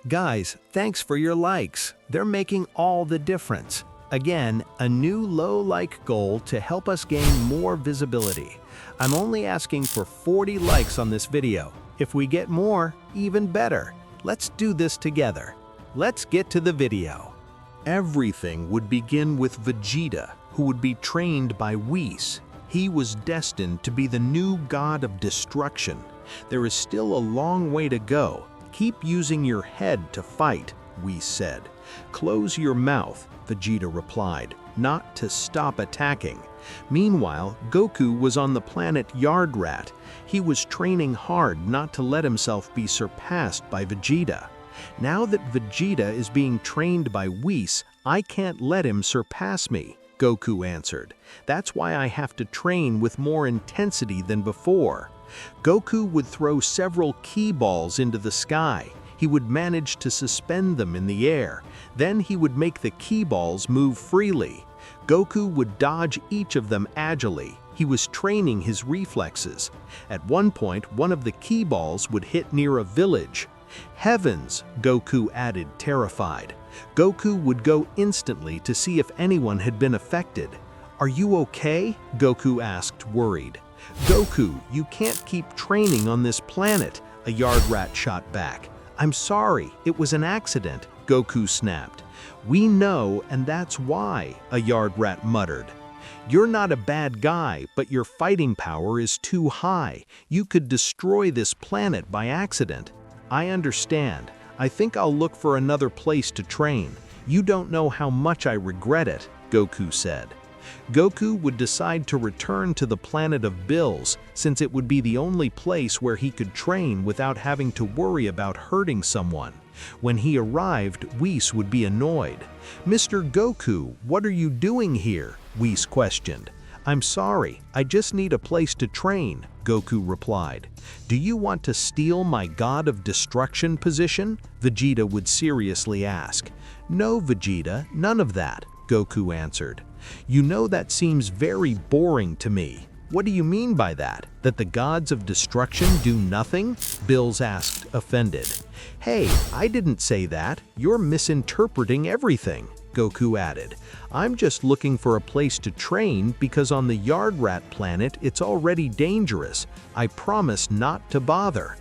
Guys, thanks for your likes. They're making all the difference. Again, a new low-like goal to help us gain more visibility. I'm only asking for 40 likes on this video. If we get more, even better. Let's do this together. Let's get to the video. Everything would begin with Vegeta, who would be trained by Whis. He was destined to be the new god of destruction. There is still a long way to go. Keep using your head to fight, Whis said. Close your mouth, Vegeta replied, not to stop attacking. Meanwhile, Goku was on the planet Yardrat. He was training hard not to let himself be surpassed by Vegeta. Now that Vegeta is being trained by Whis, I can't let him surpass me, Goku answered. That's why I have to train with more intensity than before. Goku would throw several ki balls into the sky. He would manage to suspend them in the air. Then he would make the ki balls move freely. Goku would dodge each of them agilely. He was training his reflexes. At one point, one of the ki balls would hit near a village. Heavens, Goku added, terrified. Goku would go instantly to see if anyone had been affected. Are you okay? Goku asked, worried. Goku, you can't keep training on this planet, a Yardrat shot back. I'm sorry, it was an accident, Goku snapped. We know, and that's why, a Yardrat muttered. You're not a bad guy, but your fighting power is too high. You could destroy this planet by accident. I understand. I think I'll look for another place to train. You don't know how much I regret it, Goku said. Goku would decide to return to the planet of Bills, since it would be the only place where he could train without having to worry about hurting someone. When he arrived, Whis would be annoyed. Mr. Goku, what are you doing here? Whis questioned. I'm sorry, I just need a place to train, Goku replied. Do you want to steal my God of Destruction position? Vegeta would seriously ask. No, Vegeta, none of that, Goku answered. You know that seems very boring to me. What do you mean by that? That the gods of destruction do nothing? Bills asked, offended. Hey, I didn't say that. You're misinterpreting everything, Goku added. I'm just looking for a place to train because on the Yardrat planet it's already dangerous. I promise not to bother.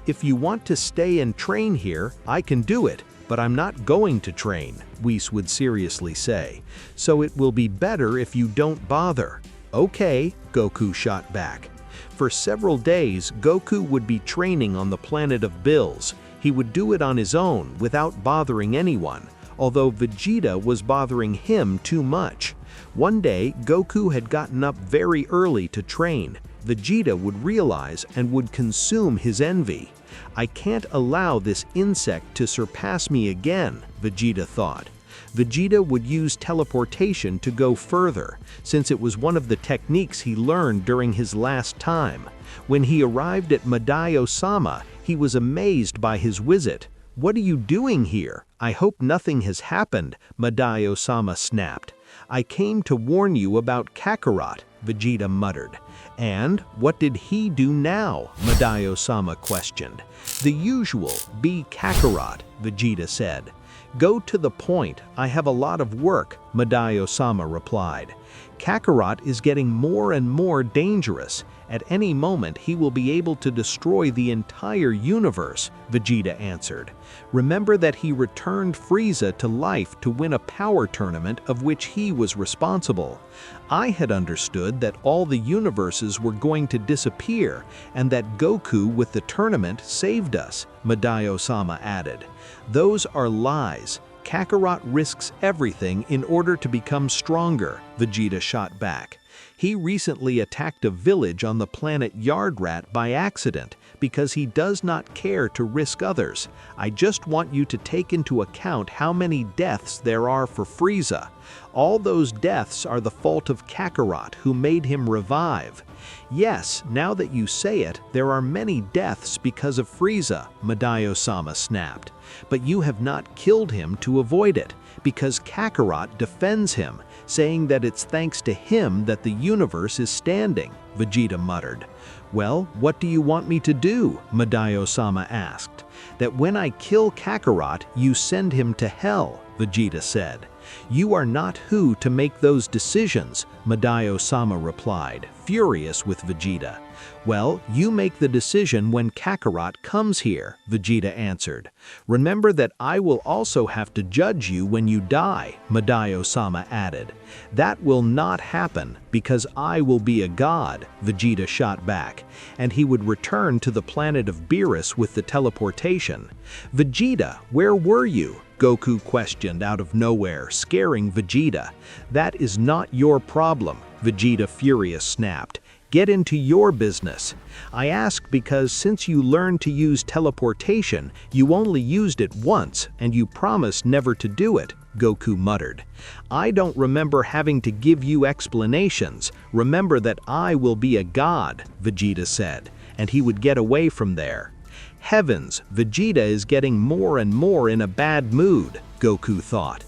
If you want to stay and train here, I can do it. But I'm not going to train, Whis would seriously say. So it will be better if you don't bother. Okay, Goku shot back. For several days, Goku would be training on the planet of Bills. He would do it on his own without bothering anyone, although Vegeta was bothering him too much. One day, Goku had gotten up very early to train. Vegeta would realize and would consume his envy. I can't allow this insect to surpass me again, Vegeta thought. Vegeta would use teleportation to go further, since it was one of the techniques he learned during his last time. When he arrived at Madara-sama, he was amazed by his visit. What are you doing here? I hope nothing has happened, Madara-sama snapped. I came to warn you about Kakarot, Vegeta muttered. And what did he do now? Madara-sama questioned. The usual, be Kakarot, Vegeta said. Go to the point, I have a lot of work, Madara-sama replied. Kakarot is getting more and more dangerous. At any moment he will be able to destroy the entire universe, Vegeta answered. Remember that he returned Frieza to life to win a power tournament of which he was responsible. I had understood that all the universes were going to disappear and that Goku with the tournament saved us, Madara-sama added. Those are lies. Kakarot risks everything in order to become stronger, Vegeta shot back. He recently attacked a village on the planet Yardrat by accident because he does not care to risk others. I just want you to take into account how many deaths there are for Frieza. All those deaths are the fault of Kakarot, who made him revive. Yes, now that you say it, there are many deaths because of Frieza, Madara-sama snapped. But you have not killed him to avoid it, because Kakarot defends him, saying that it's thanks to him that the universe is standing, Vegeta muttered. Well, what do you want me to do? Madara-sama asked. That when I kill Kakarot, you send him to hell, Vegeta said. You are not who to make those decisions, Madara-sama replied, furious with Vegeta. Well, you make the decision when Kakarot comes here, Vegeta answered. Remember that I will also have to judge you when you die, Madara-sama added. That will not happen, because I will be a god, Vegeta shot back, and he would return to the planet of Beerus with the teleportation. Vegeta, where were you? Goku questioned out of nowhere, scaring Vegeta. That is not your problem, Vegeta furious snapped. Get into your business. I ask because since you learned to use teleportation, you only used it once and you promised never to do it, Goku muttered. I don't remember having to give you explanations. Remember that I will be a god, Vegeta said, and he would get away from there. Heavens, Vegeta is getting more and more in a bad mood, Goku thought.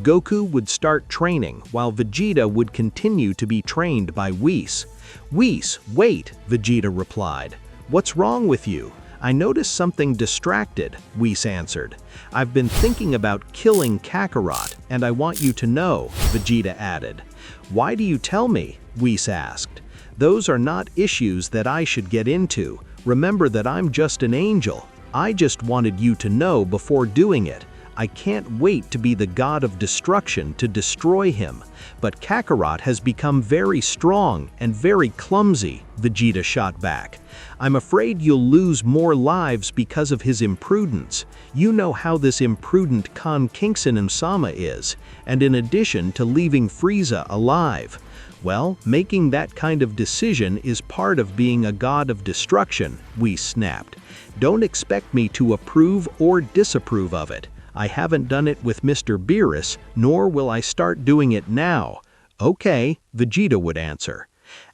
Goku would start training while Vegeta would continue to be trained by Whis. Whis, wait, Vegeta replied. What's wrong with you? I noticed something distracted, Whis answered. I've been thinking about killing Kakarot, and I want you to know, Vegeta added. Why do you tell me? Whis asked. Those are not issues that I should get into. Remember that I'm just an angel. I just wanted you to know before doing it. I can't wait to be the god of destruction to destroy him. But Kakarot has become very strong and very clumsy, Vegeta shot back. I'm afraid you'll lose more lives because of his imprudence. You know how this imprudent Kinksin-sama is, and in addition to leaving Frieza alive. Well, making that kind of decision is part of being a god of destruction, Whis snapped. Don't expect me to approve or disapprove of it. I haven't done it with Mr. Beerus, nor will I start doing it now. Okay, Vegeta would answer.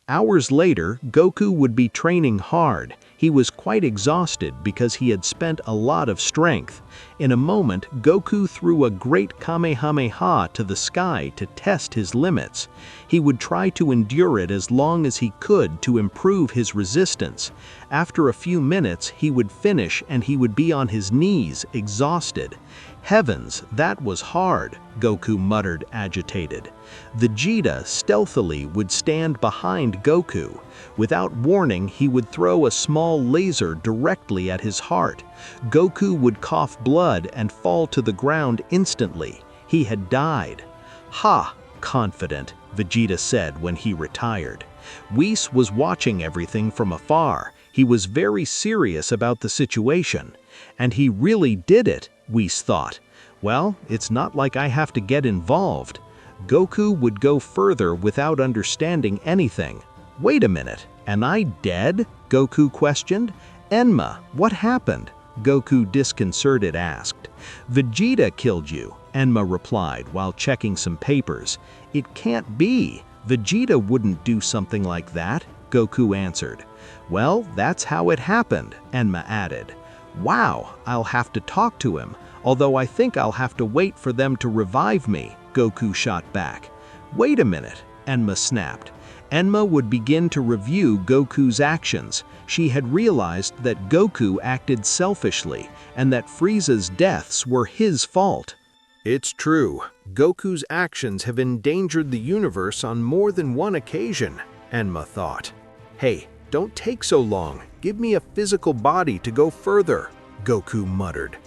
Hours later, Goku would be training hard. He was quite exhausted because he had spent a lot of strength. In a moment, Goku threw a great Kamehameha to the sky to test his limits. He would try to endure it as long as he could to improve his resistance. After a few minutes, he would finish and he would be on his knees, exhausted. Heavens, that was hard, Goku muttered, agitated. Vegeta stealthily would stand behind Goku. Without warning, he would throw a small laser directly at his heart. Goku would cough blood and fall to the ground instantly. He had died. Ha! Confident, Vegeta said when he retired. Whis was watching everything from afar. He was very serious about the situation. And he really did it, Whis thought. Well, it's not like I have to get involved. Goku would go further without understanding anything. Wait a minute, am I dead? Goku questioned. Enma, what happened? Goku disconcerted asked. Vegeta killed you, Enma replied while checking some papers. It can't be. Vegeta wouldn't do something like that, Goku answered. Well, that's how it happened, Enma added. Wow, I'll have to talk to him, although I think I'll have to wait for them to revive me, Goku shot back. Wait a minute, Enma snapped. Enma would begin to review Goku's actions. She had realized that Goku acted selfishly and that Frieza's deaths were his fault. It's true. Goku's actions have endangered the universe on more than one occasion, Enma thought. Hey, don't take so long. Give me a physical body to go further, Goku muttered.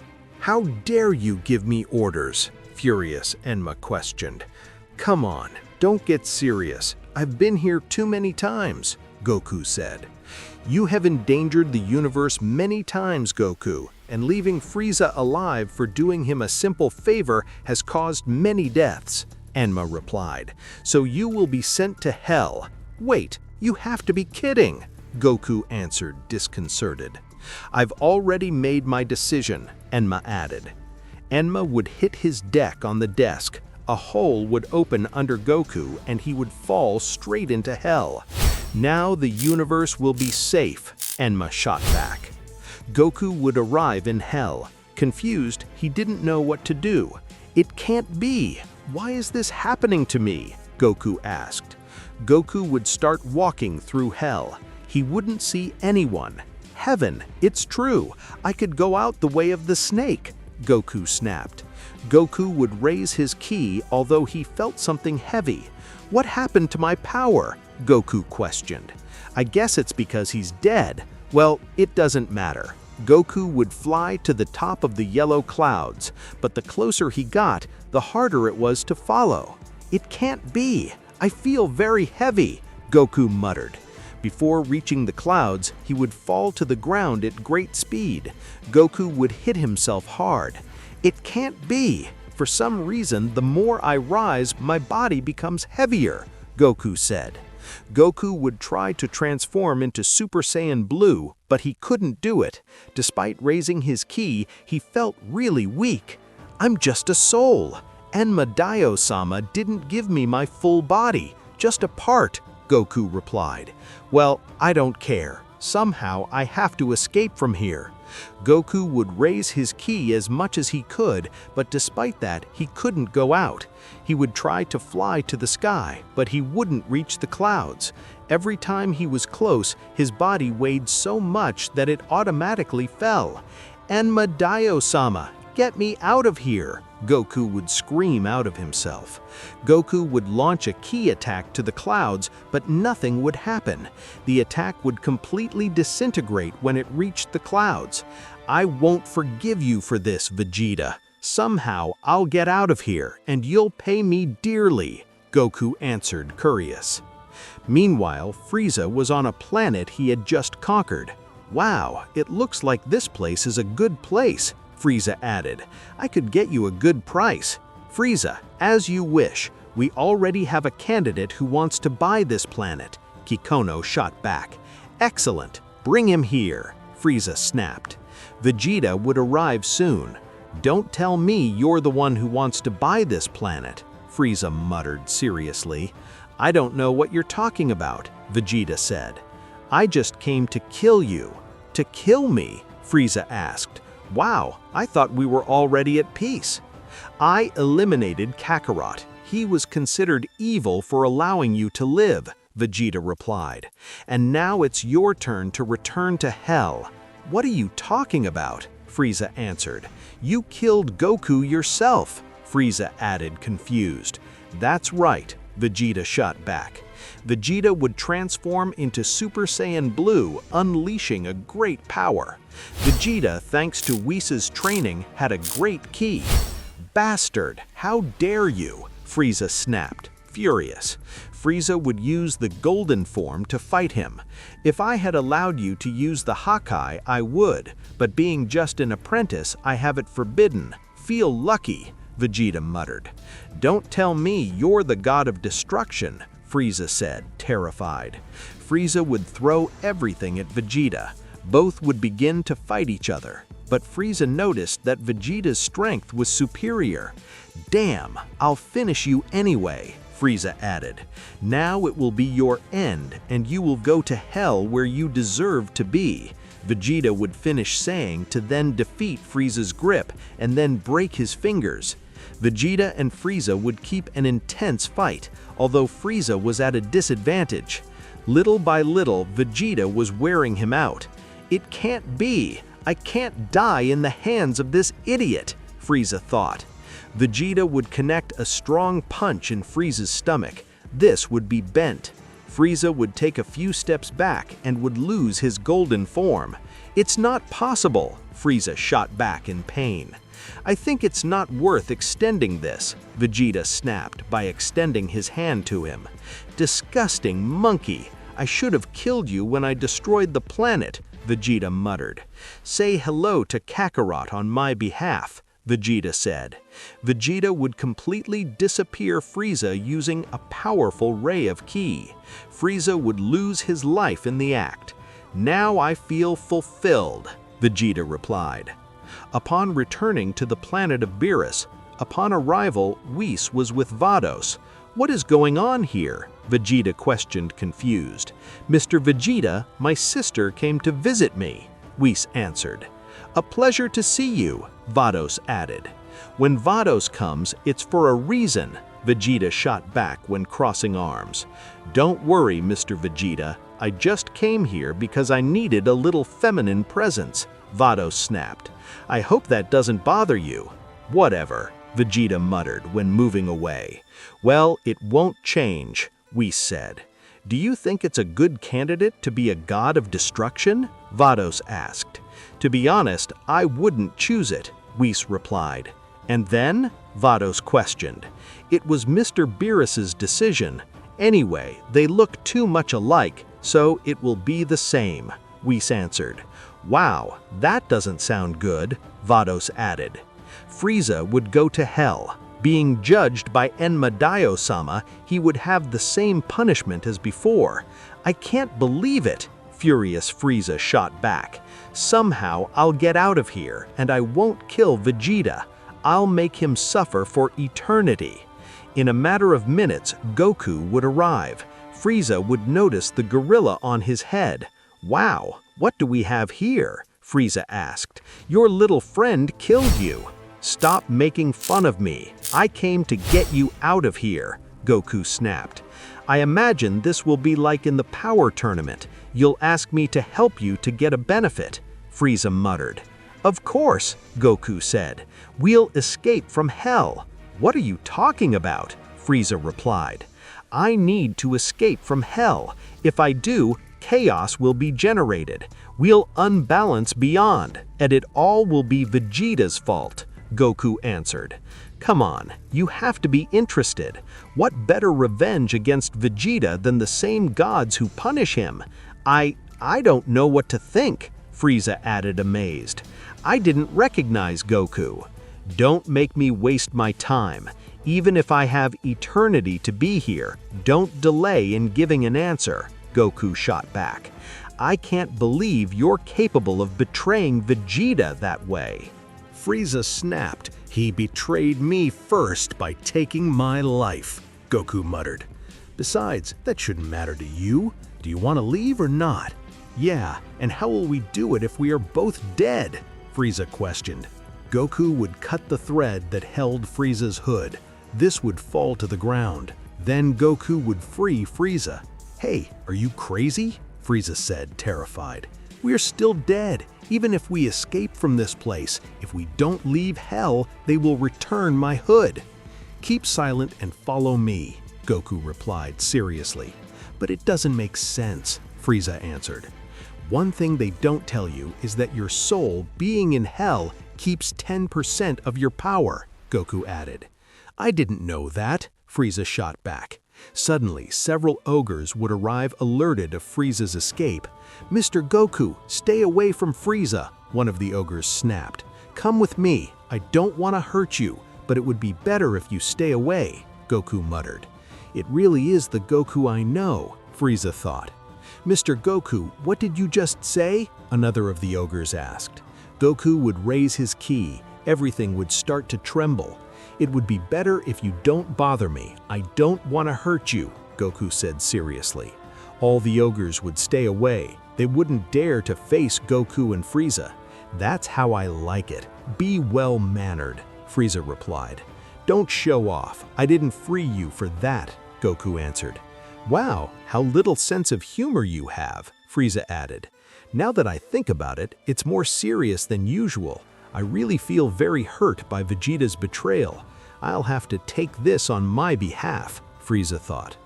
How dare you give me orders? Furious, Enma questioned. Come on, don't get serious. I've been here too many times, Goku said. You have endangered the universe many times, Goku, and leaving Frieza alive for doing him a simple favor has caused many deaths, Enma replied. So you will be sent to hell. Wait, you have to be kidding, Goku answered, disconcerted. I've already made my decision, Enma added. Enma would hit his deck on the desk. A hole would open under Goku and he would fall straight into hell. Now the universe will be safe, Enma shot back. Goku would arrive in hell. Confused, he didn't know what to do. It can't be. Why is this happening to me? Goku asked. Goku would start walking through hell. He wouldn't see anyone. heaven, it's true. I could go out the way of the snake, Goku snapped. Goku would raise his ki, although he felt something heavy. What happened to my power? Goku questioned. I guess it's because he's dead. Well, it doesn't matter. Goku would fly to the top of the yellow clouds, but the closer he got, the harder it was to follow. It can't be. I feel very heavy, Goku muttered. Before reaching the clouds, he would fall to the ground at great speed. Goku would hit himself hard. It can't be. For some reason, the more I rise, my body becomes heavier, Goku said. Goku would try to transform into Super Saiyan Blue, but he couldn't do it. Despite raising his ki, he felt really weak. I'm just a soul. Enma Dio-sama didn't give me my full body, just a part, Goku replied. Well, I don't care. Somehow I have to escape from here. Goku would raise his ki as much as he could, but despite that, he couldn't go out. He would try to fly to the sky, but he wouldn't reach the clouds. Every time he was close, his body weighed so much that it automatically fell. Enma Dio-sama, get me out of here! Goku would scream out of himself. Goku would launch a ki attack to the clouds, but nothing would happen. The attack would completely disintegrate when it reached the clouds. I won't forgive you for this, Vegeta. Somehow I'll get out of here, and you'll pay me dearly, Goku answered, curious. Meanwhile, Frieza was on a planet he had just conquered. Wow, it looks like this place is a good place, Frieza added. I could get you a good price. Frieza, as you wish. We already have a candidate who wants to buy this planet, Kikono shot back. Excellent. Bring him here, Frieza snapped. Vegeta would arrive soon. Don't tell me you're the one who wants to buy this planet, Frieza muttered seriously. I don't know what you're talking about, Vegeta said. I just came to kill you. To kill me? Frieza asked. Wow, I thought we were already at peace. I eliminated Kakarot. He was considered evil for allowing you to live, Vegeta replied. And now it's your turn to return to hell. What are you talking about? Frieza answered. You killed Goku yourself, Frieza added, confused. That's right, Vegeta shot back. Vegeta would transform into Super Saiyan Blue, unleashing a great power. Vegeta, thanks to Whis' training, had a great ki. Bastard, how dare you? Frieza snapped, furious. Frieza would use the golden form to fight him. If I had allowed you to use the Hakai, I would, but being just an apprentice, I have it forbidden. Feel lucky, Vegeta muttered. Don't tell me you're the god of destruction, Frieza said, terrified. Frieza would throw everything at Vegeta. Both would begin to fight each other, but Frieza noticed that Vegeta's strength was superior. Damn, I'll finish you anyway, Frieza added. Now it will be your end, and you will go to hell where you deserve to be. Vegeta would finish saying to then defeat Frieza's grip and then break his fingers. Vegeta and Frieza would keep an intense fight, although Frieza was at a disadvantage. Little by little, Vegeta was wearing him out. It can't be. I can't die in the hands of this idiot, Frieza thought. Vegeta would connect a strong punch in Frieza's stomach. This would be bent. Frieza would take a few steps back and would lose his golden form. It's not possible, Frieza shot back in pain. I think it's not worth extending this, Vegeta snapped by extending his hand to him. Disgusting monkey! I should have killed you when I destroyed the planet, Vegeta muttered. Say hello to Kakarot on my behalf, Vegeta said. Vegeta would completely disappear Frieza using a powerful ray of ki. Frieza would lose his life in the act. Now I feel fulfilled, Vegeta replied. Upon returning to the planet of Beerus, upon arrival, Whis was with Vados. What is going on here? Vegeta questioned, confused. Mr. Vegeta, my sister came to visit me, Whis answered. A pleasure to see you, Vados added. When Vados comes, it's for a reason, Vegeta shot back when crossing arms. Don't worry, Mr. Vegeta. I just came here because I needed a little feminine presence, Vados snapped. I hope that doesn't bother you. Whatever, Vegeta muttered when moving away. Well, it won't change, Whis said. Do you think it's a good candidate to be a god of destruction? Vados asked. To be honest, I wouldn't choose it, Whis replied. And then? Vados questioned. It was Mr. Beerus's decision. Anyway, they look too much alike, so it will be the same, Whis answered. Wow, that doesn't sound good, Vados added. Frieza would go to hell. Being judged by Enma-Dio-sama, he would have the same punishment as before. I can't believe it, furious Frieza shot back. Somehow I'll get out of here, and I won't kill Vegeta. I'll make him suffer for eternity. In a matter of minutes, Goku would arrive. Frieza would notice the gorilla on his head. Wow, what do we have here? Frieza asked. Your little friend killed you. Stop making fun of me. I came to get you out of here, Goku snapped. I imagine this will be like in the power tournament. You'll ask me to help you to get a benefit, Frieza muttered. Of course, Goku said. We'll escape from hell. What are you talking about? Frieza replied. I need to escape from hell. If I do, chaos will be generated. We'll unbalance beyond, and it all will be Vegeta's fault, Goku answered. Come on, you have to be interested. What better revenge against Vegeta than the same gods who punish him? I don't know what to think, Frieza added amazed. I didn't recognize Goku. Don't make me waste my time. Even if I have eternity to be here, don't delay in giving an answer, Goku shot back. I can't believe you're capable of betraying Vegeta that way. Frieza snapped. He betrayed me first by taking my life, Goku muttered. Besides, that shouldn't matter to you. Do you want to leave or not? Yeah, and how will we do it if we are both dead? Frieza questioned. Goku would cut the thread that held Frieza's hood. This would fall to the ground. Then Goku would free Frieza. Hey, are you crazy? Frieza said, terrified. We're still dead. Even if we escape from this place, if we don't leave hell, they will return my hood. Keep silent and follow me, Goku replied seriously. But it doesn't make sense, Frieza answered. One thing they don't tell you is that your soul, being in hell, keeps 10% of your power, Goku added. I didn't know that, Frieza shot back. Suddenly, several ogres would arrive alerted of Frieza's escape. Mr. Goku, stay away from Frieza, one of the ogres snapped. Come with me, I don't want to hurt you, but it would be better if you stay away, Goku muttered. It really is the Goku I know, Frieza thought. Mr. Goku, what did you just say? Another of the ogres asked. Goku would raise his ki. Everything would start to tremble. It would be better if you don't bother me. I don't want to hurt you, Goku said seriously. All the ogres would stay away. They wouldn't dare to face Goku and Frieza. That's how I like it. Be well-mannered, Frieza replied. Don't show off. I didn't free you for that, Goku answered. Wow, how little sense of humor you have, Frieza added. Now that I think about it, it's more serious than usual. I really feel very hurt by Vegeta's betrayal. I'll have to take this on my behalf, Frieza thought.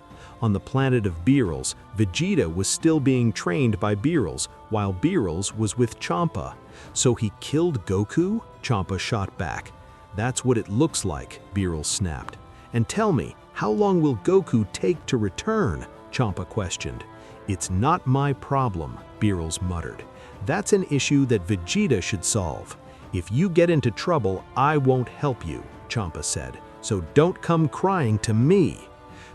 On the planet of Beerus, Vegeta was still being trained by Beerus, while Beerus was with Champa. So he killed Goku? Champa shot back. That's what it looks like, Beerus snapped. And tell me, how long will Goku take to return? Champa questioned. It's not my problem, Beerus muttered. That's an issue that Vegeta should solve. If you get into trouble, I won't help you, Champa said, so don't come crying to me.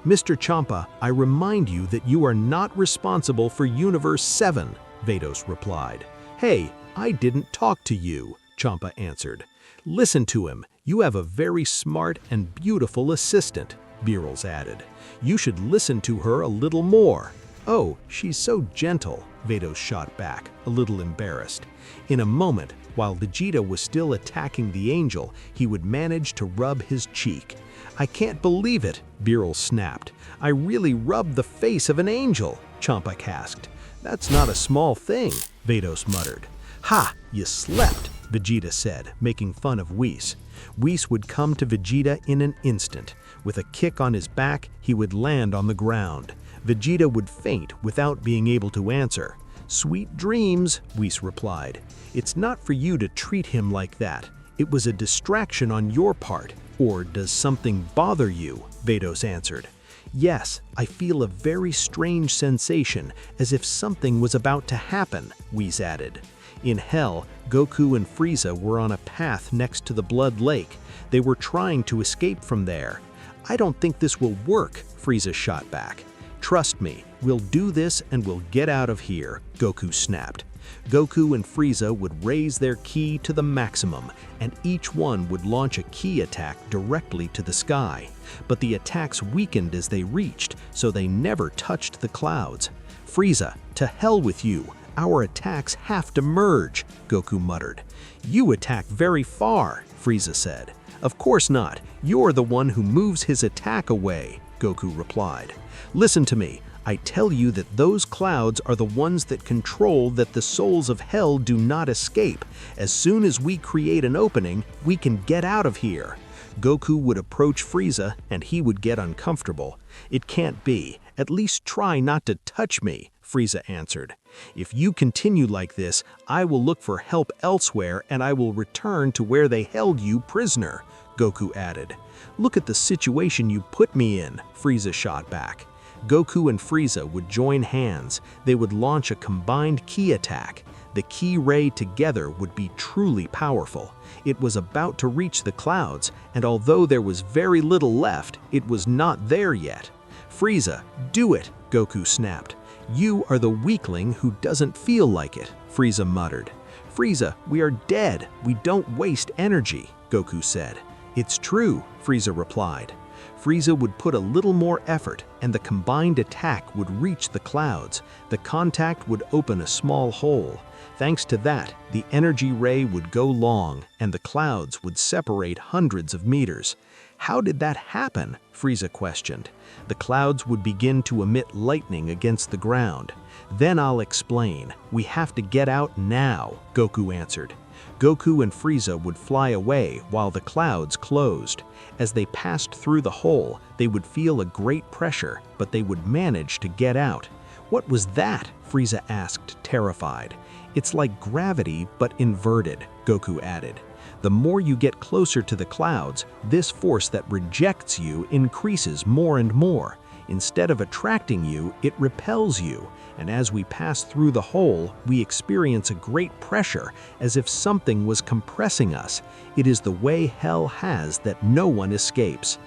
Mr. Champa, I remind you that you are not responsible for Universe 7, Vados replied. Hey, I didn't talk to you, Champa answered. Listen to him. You have a very smart and beautiful assistant, Beerus added. You should listen to her a little more. "Oh, she's so gentle," Vados shot back, a little embarrassed. In a moment, while Vegeta was still attacking the angel, he would manage to rub his cheek. "I can't believe it," Beerus snapped. "I really rubbed the face of an angel," Champa asked. "That's not a small thing," Vados muttered. "Ha! You slept," Vegeta said, making fun of Whis. Whis would come to Vegeta in an instant. With a kick on his back, he would land on the ground. Vegeta would faint without being able to answer. "Sweet dreams," Whis replied. "It's not for you to treat him like that. It was a distraction on your part. Or does something bother you?" Vados answered. "Yes, I feel a very strange sensation, as if something was about to happen," Whis added. In Hell, Goku and Frieza were on a path next to the Blood Lake. They were trying to escape from there. "I don't think this will work," Frieza shot back. "Trust me, we'll do this and we'll get out of here," Goku snapped. Goku and Frieza would raise their ki to the maximum, and each one would launch a ki attack directly to the sky. But the attacks weakened as they reached, so they never touched the clouds. "Frieza, to hell with you! Our attacks have to merge," Goku muttered. "You attack very far," Frieza said. "Of course not. You're the one who moves his attack away," Goku replied. "Listen to me. I tell you that those clouds are the ones that control that the souls of hell do not escape. As soon as we create an opening, we can get out of here." Goku would approach Frieza, and he would get uncomfortable. "It can't be. At least try not to touch me," Frieza answered. "If you continue like this, I will look for help elsewhere and I will return to where they held you prisoner," Goku added. "Look at the situation you put me in," Frieza shot back. Goku and Frieza would join hands. They would launch a combined ki attack. The ki ray together would be truly powerful. It was about to reach the clouds, and although there was very little left, it was not there yet. "Frieza, do it," Goku snapped. "You are the weakling who doesn't feel like it," Frieza muttered. "Frieza, we are dead. We don't waste energy," Goku said. "It's true," Frieza replied. Frieza would put a little more effort, and the combined attack would reach the clouds. The contact would open a small hole. Thanks to that, the energy ray would go long, and the clouds would separate hundreds of meters. "How did that happen?" Frieza questioned. "The clouds would begin to emit lightning against the ground. Then I'll explain. We have to get out now," Goku answered. Goku and Frieza would fly away while the clouds closed. As they passed through the hole, they would feel a great pressure, but they would manage to get out. "What was that?" Frieza asked, terrified. "It's like gravity, but inverted," Goku added. "The more you get closer to the clouds, this force that rejects you increases more and more. Instead of attracting you, it repels you. And as we pass through the hole, we experience a great pressure, as if something was compressing us. It is the way hell has that no one escapes."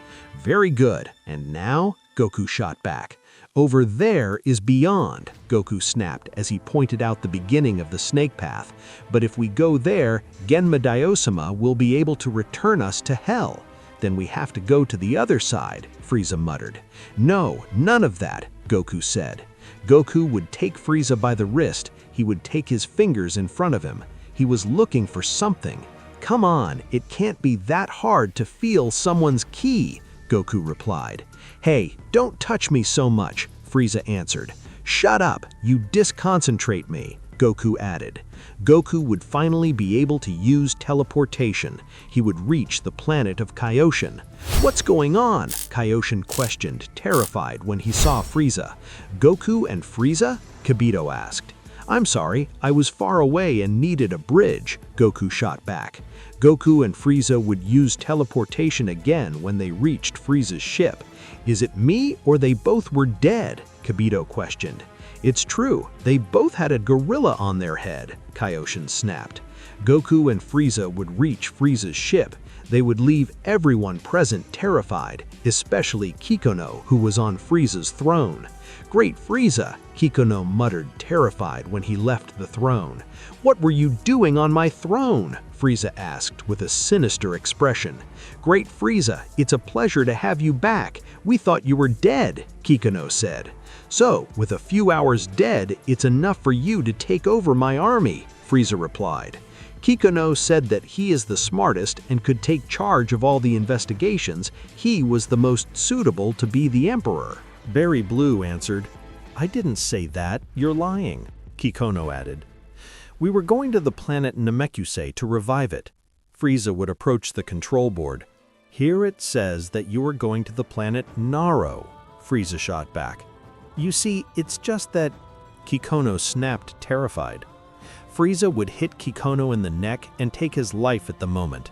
"Very good. And now?" Goku shot back. "Over there is beyond," Goku snapped as he pointed out the beginning of the snake path. "But if we go there, Genma Diosama will be able to return us to hell." "Then we have to go to the other side," Frieza muttered. "No, none of that," Goku said. Goku would take Frieza by the wrist. He would take his fingers in front of him. He was looking for something. "Come on, it can't be that hard to feel someone's ki," Goku replied. "Hey, don't touch me so much," Frieza answered. "Shut up, you disconcentrate me," Goku added. Goku would finally be able to use teleportation. He would reach the planet of Kaioshin. "What's going on?" Kaioshin questioned, terrified when he saw Frieza. "Goku and Frieza?" Kibito asked. "I'm sorry, I was far away and needed a bridge," Goku shot back. Goku and Frieza would use teleportation again when they reached Frieza's ship. "Is it me or they both were dead?" Kibito questioned. "It's true, they both had a gorilla on their head," Kaioshin snapped. Goku and Frieza would reach Frieza's ship. They would leave everyone present terrified, especially Kikono, who was on Frieza's throne. "Great Frieza," Kikono muttered, terrified when he left the throne. "What were you doing on my throne?" Frieza asked with a sinister expression. "Great Frieza, it's a pleasure to have you back. We thought you were dead," Kikuno said. "So, with a few hours dead, it's enough for you to take over my army," Frieza replied. Kikuno said that he is the smartest and could take charge of all the investigations. He was the most suitable to be the emperor. Berry Blue answered, "I didn't say that, you're lying." Kikuno added, "We were going to the planet Namekusei to revive it." Frieza would approach the control board. "Here it says that you are going to the planet Naro," Frieza shot back. "You see, it's just that..." Kikuno snapped, terrified. Frieza would hit Kikuno in the neck and take his life at the moment.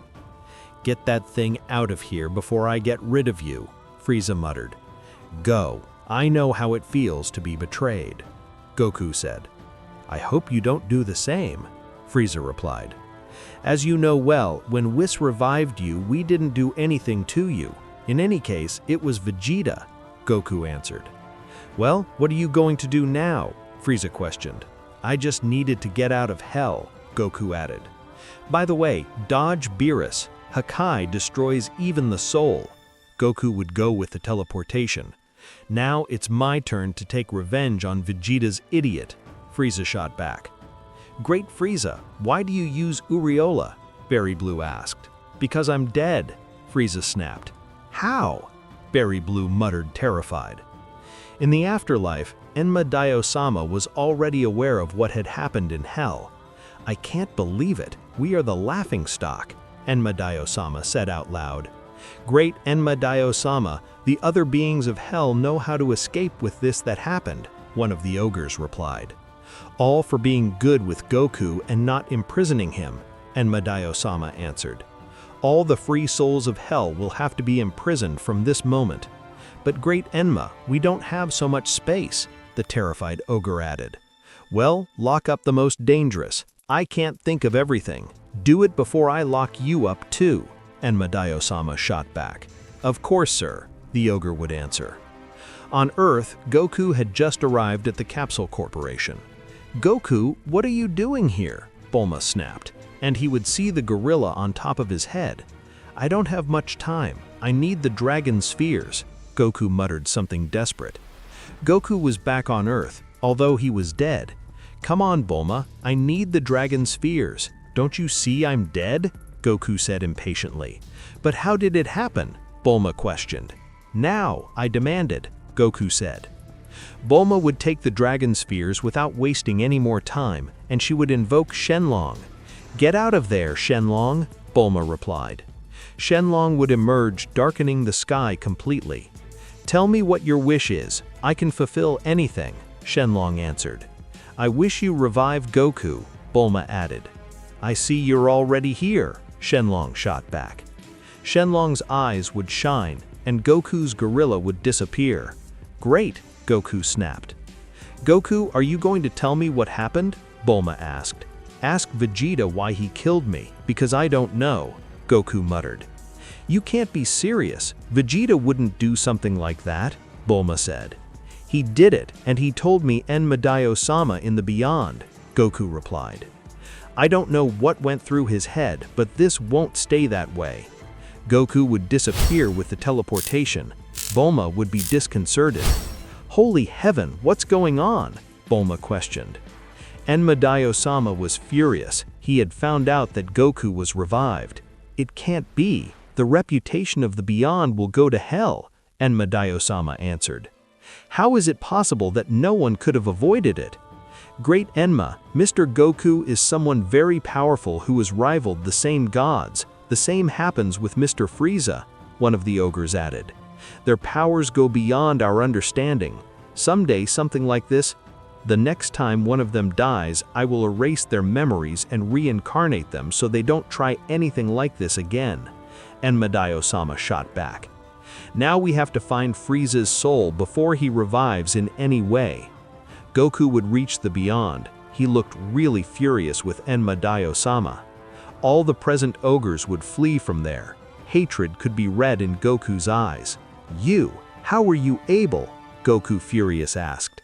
"Get that thing out of here before I get rid of you," Frieza muttered. "Go. I know how it feels to be betrayed," Goku said. "I hope you don't do the same," Frieza replied. "As you know well, when Whis revived you, we didn't do anything to you. In any case, it was Vegeta," Goku answered. "Well, what are you going to do now?" Frieza questioned. "I just needed to get out of hell," Goku added. "By the way, dodge Beerus. Hakai destroys even the soul." Goku would go with the teleportation. "Now it's my turn to take revenge on Vegeta's idiot," Frieza shot back. "Great Frieza, why do you use Uriola?" Berry Blue asked. "Because I'm dead," Frieza snapped. "How?" Berry Blue muttered, terrified. In the afterlife, Enma Daio-sama was already aware of what had happened in Hell. "I can't believe it. We are the laughingstock," Enma Daio-sama said out loud. "Great Enma Daio-sama, the other beings of Hell know how to escape with this that happened," one of the ogres replied. "All for being good with Goku and not imprisoning him," Enma Daio-sama answered. "All the free souls of Hell will have to be imprisoned from this moment." "But Great Enma, we don't have so much space," the terrified ogre added. "Well, lock up the most dangerous. I can't think of everything. Do it before I lock you up too," Enma Daio-sama shot back. "Of course, sir," the ogre would answer. On Earth, Goku had just arrived at the Capsule Corporation. "Goku, what are you doing here?" Bulma snapped, and he would see the gorilla on top of his head. "I don't have much time. I need the dragon spheres." Goku muttered something desperate. Goku was back on Earth, although he was dead. "Come on, Bulma, I need the dragon spheres. Don't you see I'm dead?" Goku said impatiently. "But how did it happen?" Bulma questioned. "Now," I demanded, Goku said. Bulma would take the dragon spheres without wasting any more time, and she would invoke Shenlong. "Get out of there, Shenlong," Bulma replied. Shenlong would emerge, darkening the sky completely. "Tell me what your wish is. I can fulfill anything," Shenlong answered. "I wish you revive Goku," Bulma added. "I see you're already here," Shenlong shot back. Shenlong's eyes would shine, and Goku's gorilla would disappear. "Great," Goku snapped. "Goku, are you going to tell me what happened?" Bulma asked. "Ask Vegeta why he killed me, because I don't know," Goku muttered. "You can't be serious. Vegeta wouldn't do something like that," Bulma said. "He did it, and he told me Enma Daio-sama in the beyond," Goku replied. "I don't know what went through his head, but this won't stay that way." Goku would disappear with the teleportation. Bulma would be disconcerted. "Holy heaven, what's going on?" Bulma questioned. Enma Daio-sama was furious. He had found out that Goku was revived. "It can't be. The reputation of the Beyond will go to hell," Enma Daio-sama answered. "How is it possible that no one could have avoided it?" "Great Enma, Mr. Goku is someone very powerful who has rivaled the same gods. The same happens with Mr. Frieza," one of the ogres added. "Their powers go beyond our understanding. Someday something like this. The next time one of them dies, I will erase their memories and reincarnate them so they don't try anything like this again," Enma Daio-sama shot back. "Now we have to find Frieza's soul before he revives in any way." Goku would reach the Beyond. He looked really furious with Enma Daio-sama. All the present ogres would flee from there. Hatred could be read in Goku's eyes. "You, how were you able?" Goku furious asked.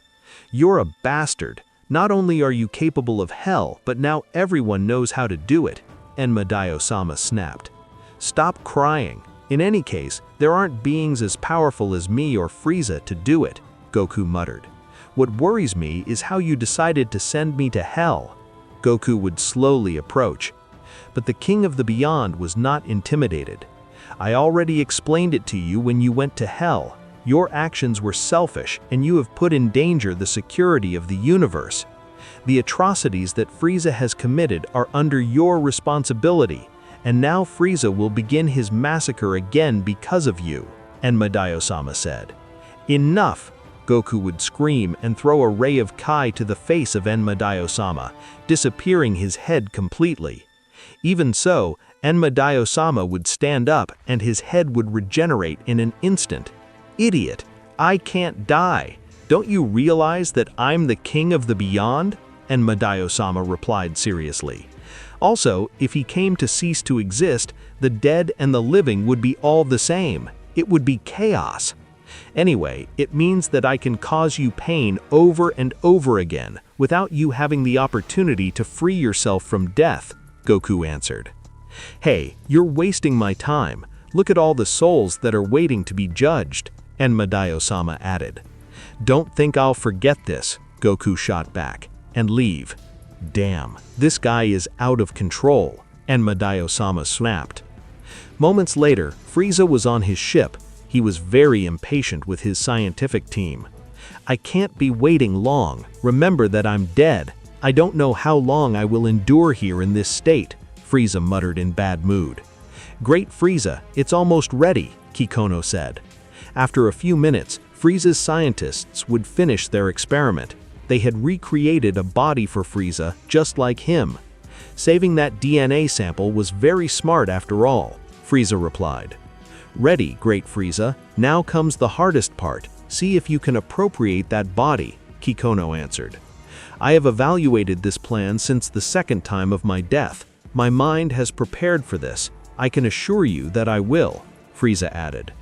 "You're a bastard. Not only are you capable of hell, but now everyone knows how to do it," Enma-sama snapped. Stop crying. In any case, there aren't beings as powerful as me or Frieza to do it, Goku muttered. What worries me is how you decided to send me to hell. Goku would slowly approach. But the King of the Beyond was not intimidated. I already explained it to you when you went to hell. Your actions were selfish, and you have put in danger the security of the universe. The atrocities that Frieza has committed are under your responsibility, and now Frieza will begin his massacre again because of you, Enma-sama said. Enough! Goku would scream and throw a ray of Kai to the face of Enma-sama, disappearing his head completely. Even so, Enma-sama would stand up and his head would regenerate in an instant. Idiot! I can't die! Don't you realize that I'm the King of the Beyond? Enma-sama replied seriously. Also, if he came to cease to exist, the dead and the living would be all the same. It would be chaos. Anyway, it means that I can cause you pain over and over again without you having the opportunity to free yourself from death, Goku answered. Hey, you're wasting my time. Look at all the souls that are waiting to be judged, Enma-sama added. Don't think I'll forget this, Goku shot back, and leave. Damn, this guy is out of control, Enma-sama snapped. Moments later, Frieza was on his ship. He was very impatient with his scientific team. I can't be waiting long. Remember that I'm dead. I don't know how long I will endure here in this state, Frieza muttered in bad mood. Great Frieza, it's almost ready, Kikono said. After a few minutes, Frieza's scientists would finish their experiment. They had recreated a body for Frieza just like him. Saving that DNA sample was very smart after all, Frieza replied. Ready, Great Frieza. Now comes the hardest part. See if you can appropriate that body, Kikono answered. I have evaluated this plan since the second time of my death. My mind has prepared for this. I can assure you that I will, Frieza added.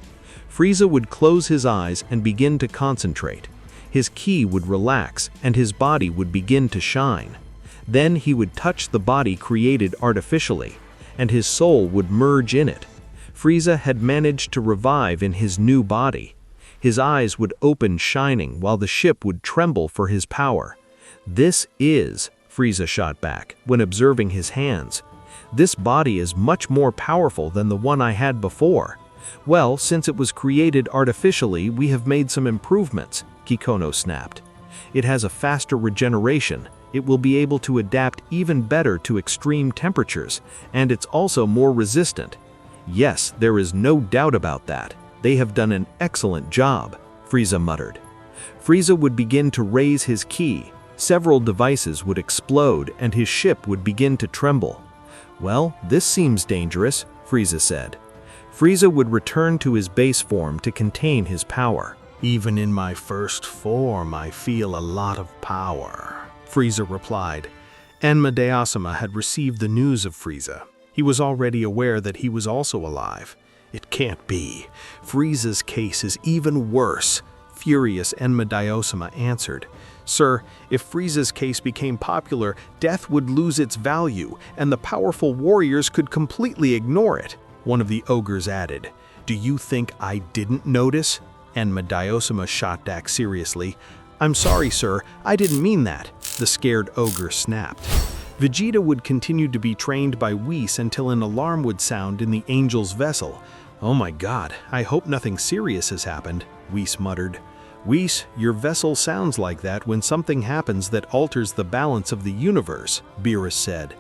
Frieza would close his eyes and begin to concentrate. His ki would relax and his body would begin to shine. Then he would touch the body created artificially, and his soul would merge in it. Frieza had managed to revive in his new body. His eyes would open shining while the ship would tremble for his power. This is, Frieza shot back, when observing his hands. This body is much more powerful than the one I had before. Well, since it was created artificially, we have made some improvements, Kikono snapped. It has a faster regeneration. It will be able to adapt even better to extreme temperatures, and it's also more resistant. Yes, there is no doubt about that. They have done an excellent job, Frieza muttered. Frieza would begin to raise his ki. Several devices would explode and his ship would begin to tremble. Well, this seems dangerous, Frieza said. Frieza would return to his base form to contain his power. Even in my first form, I feel a lot of power, Frieza replied. Enma-sama had received the news of Frieza. He was already aware that he was also alive. It can't be. Frieza's case is even worse, furious Enma-sama answered. Sir, if Frieza's case became popular, death would lose its value, and the powerful warriors could completely ignore it. One of the ogres added. Do you think I didn't notice? Enma-sama shot back seriously. I'm sorry, sir, I didn't mean that, the scared ogre snapped. Vegeta would continue to be trained by Whis until an alarm would sound in the Angel's vessel. Oh my god, I hope nothing serious has happened, Whis muttered. Whis, your vessel sounds like that when something happens that alters the balance of the universe, Beerus said.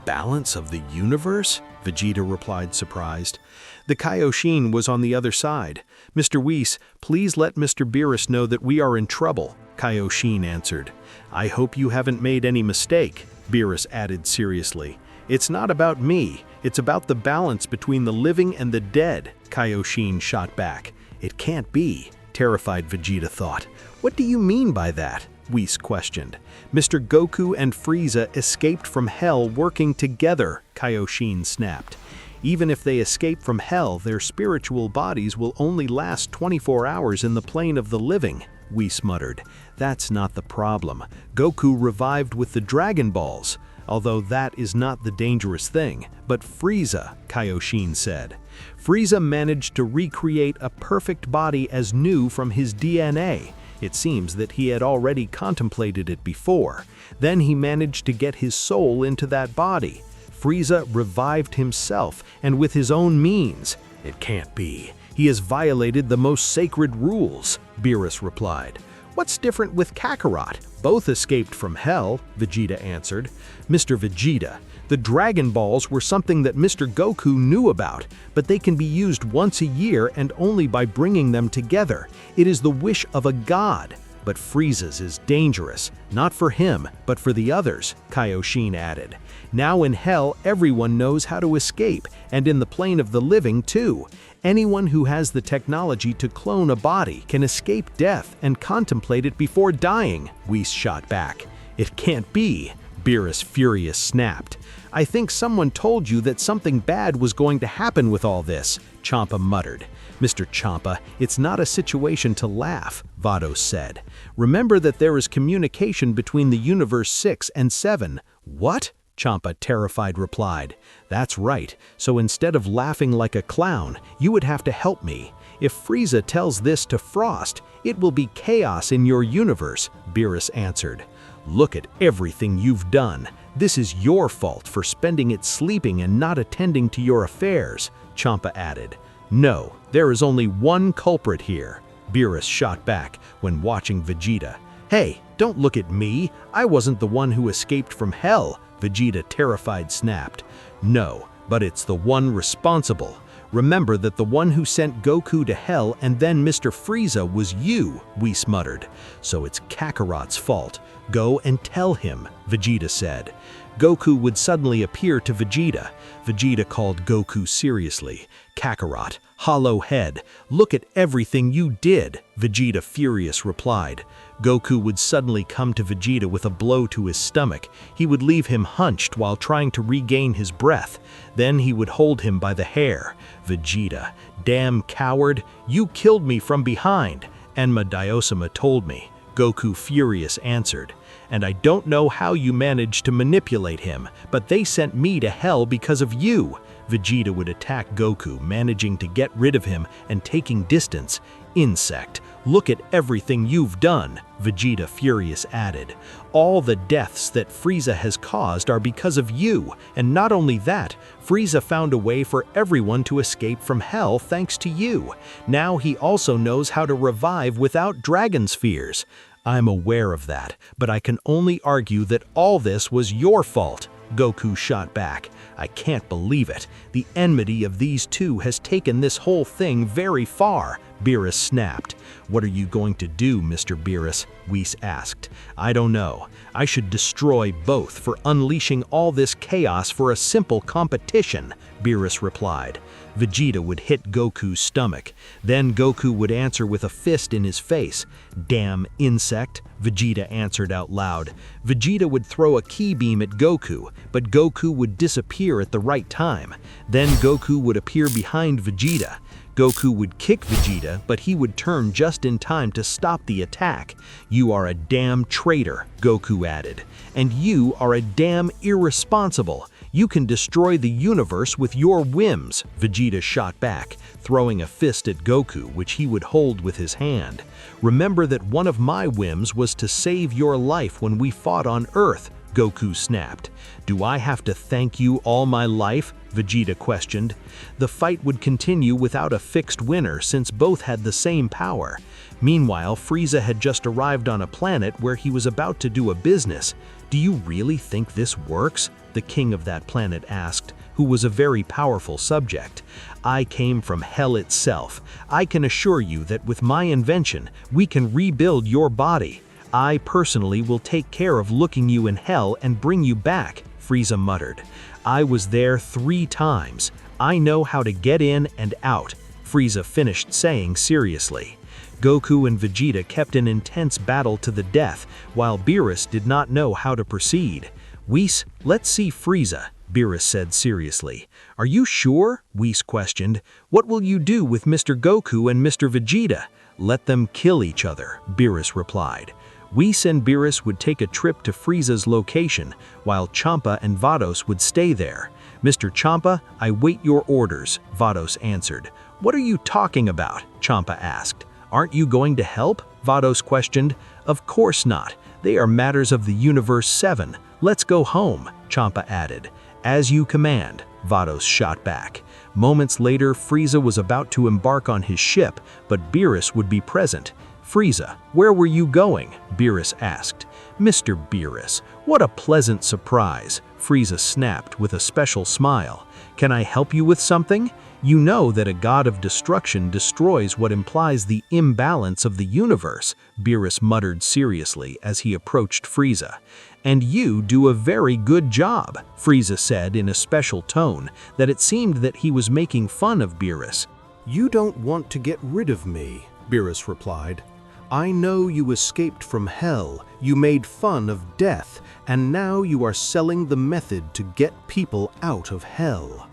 Balance of the universe? Vegeta replied surprised. The Kaioshin was on the other side. Mr. Whis, please let Mr. Beerus know that we are in trouble, Kaioshin answered. I hope you haven't made any mistake, Beerus added seriously. It's not about me, it's about the balance between the living and the dead, Kaioshin shot back. It can't be, terrified Vegeta thought. What do you mean by that? Whis questioned. Mr. Goku and Frieza escaped from hell working together, Kaioshin snapped. Even if they escape from hell, their spiritual bodies will only last 24 hours in the plane of the living, Whis muttered. That's not the problem. Goku revived with the Dragon Balls. although that is not the dangerous thing, but Frieza, Kaioshin said. Frieza managed to recreate a perfect body as new from his DNA. It seems that he had already contemplated it before. Then he managed to get his soul into that body. Frieza revived himself, and with his own means. It can't be. He has violated the most sacred rules, Beerus replied. What's different with Kakarot? Both escaped from hell, Vegeta answered. Mr. Vegeta, the Dragon Balls were something that Mr. Goku knew about, but they can be used once a year and only by bringing them together. It is the wish of a god. But Frieza's is dangerous, not for him, but for the others, Kaioshin added. Now in hell, everyone knows how to escape, and in the plane of the living too. Anyone who has the technology to clone a body can escape death and contemplate it before dying, Whis shot back. It can't be, Beerus furious snapped. I think someone told you that something bad was going to happen with all this, Champa muttered. Mr. Champa, it's not a situation to laugh, Vados said. Remember that there is communication between the Universe 6 and 7. What? Champa, terrified, replied. That's right, so instead of laughing like a clown, you would have to help me. If Frieza tells this to Frost, it will be chaos in your universe, Beerus answered. Look at everything you've done. This is your fault for spending it sleeping and not attending to your affairs, Champa added. No, there is only one culprit here, Beerus shot back when watching Vegeta. Hey, don't look at me. I wasn't the one who escaped from hell, Vegeta terrified snapped. No, but it's the one responsible. Remember that the one who sent Goku to hell and then Mr. Frieza was you, Whis muttered. So it's Kakarot's fault. Go and tell him, Vegeta said. Goku would suddenly appear to Vegeta. Vegeta called Goku seriously. Kakarot, hollow head, look at everything you did, Vegeta furious replied. Goku would suddenly come to Vegeta with a blow to his stomach. He would leave him hunched while trying to regain his breath. Then he would hold him by the hair. Vegeta, damn coward, you killed me from behind, Enma Diosama told me. Goku furious answered. And I don't know how you managed to manipulate him, but they sent me to hell because of you. Vegeta would attack Goku, managing to get rid of him and taking distance. Insect, look at everything you've done, Vegeta furious added. All the deaths that Frieza has caused are because of you, and not only that, Frieza found a way for everyone to escape from hell thanks to you. Now he also knows how to revive without dragon spheres. I'm aware of that, but I can only argue that all this was your fault, Goku shot back. I can't believe it. The enmity of these two has taken this whole thing very far, Beerus snapped. What are you going to do, Mr. Beerus? Whis asked. I don't know. I should destroy both for unleashing all this chaos for a simple competition, Beerus replied. Vegeta would hit Goku's stomach. Then Goku would answer with a fist in his face. Damn insect, Vegeta answered out loud. Vegeta would throw a ki beam at Goku, but Goku would disappear at the right time. Then Goku would appear behind Vegeta. Goku would kick Vegeta, but he would turn just in time to stop the attack. You are a damn traitor, Goku added. And you are a damn irresponsible. You can destroy the universe with your whims, Vegeta shot back, throwing a fist at Goku, which he would hold with his hand. Remember that one of my whims was to save your life when we fought on Earth, Goku snapped. Do I have to thank you all my life? Vegeta questioned. The fight would continue without a fixed winner since both had the same power. Meanwhile, Frieza had just arrived on a planet where he was about to do a business. Do you really think this works? The king of that planet asked, who was a very powerful subject. I came from hell itself. I can assure you that with my invention, we can rebuild your body. I personally will take care of looking you in hell and bring you back, Frieza muttered. I was there 3 times. I know how to get in and out, Frieza finished saying seriously. Goku and Vegeta kept an intense battle to the death, while Beerus did not know how to proceed. Whis, let's see Frieza, Beerus said seriously. Are you sure? Whis questioned. What will you do with Mr. Goku and Mr. Vegeta? Let them kill each other, Beerus replied. Whis and Beerus would take a trip to Frieza's location, while Champa and Vados would stay there. "Mr. Champa, I wait your orders," Vados answered. "What are you talking about?" Champa asked. "Aren't you going to help?" Vados questioned. "Of course not. They are matters of the Universe 7. Let's go home," Champa added. "As you command," Vados shot back. Moments later, Frieza was about to embark on his ship, but Beerus would be present. "Frieza, where were you going?" Beerus asked. "Mr. Beerus, what a pleasant surprise," Frieza snapped with a special smile. "Can I help you with something? You know that a god of destruction destroys what implies the imbalance of the universe," Beerus muttered seriously as he approached Frieza. "And you do a very good job," Frieza said in a special tone that it seemed that he was making fun of Beerus. "You don't want to get rid of me," Beerus replied. "I know you escaped from hell, you made fun of death, and now you are selling the method to get people out of hell.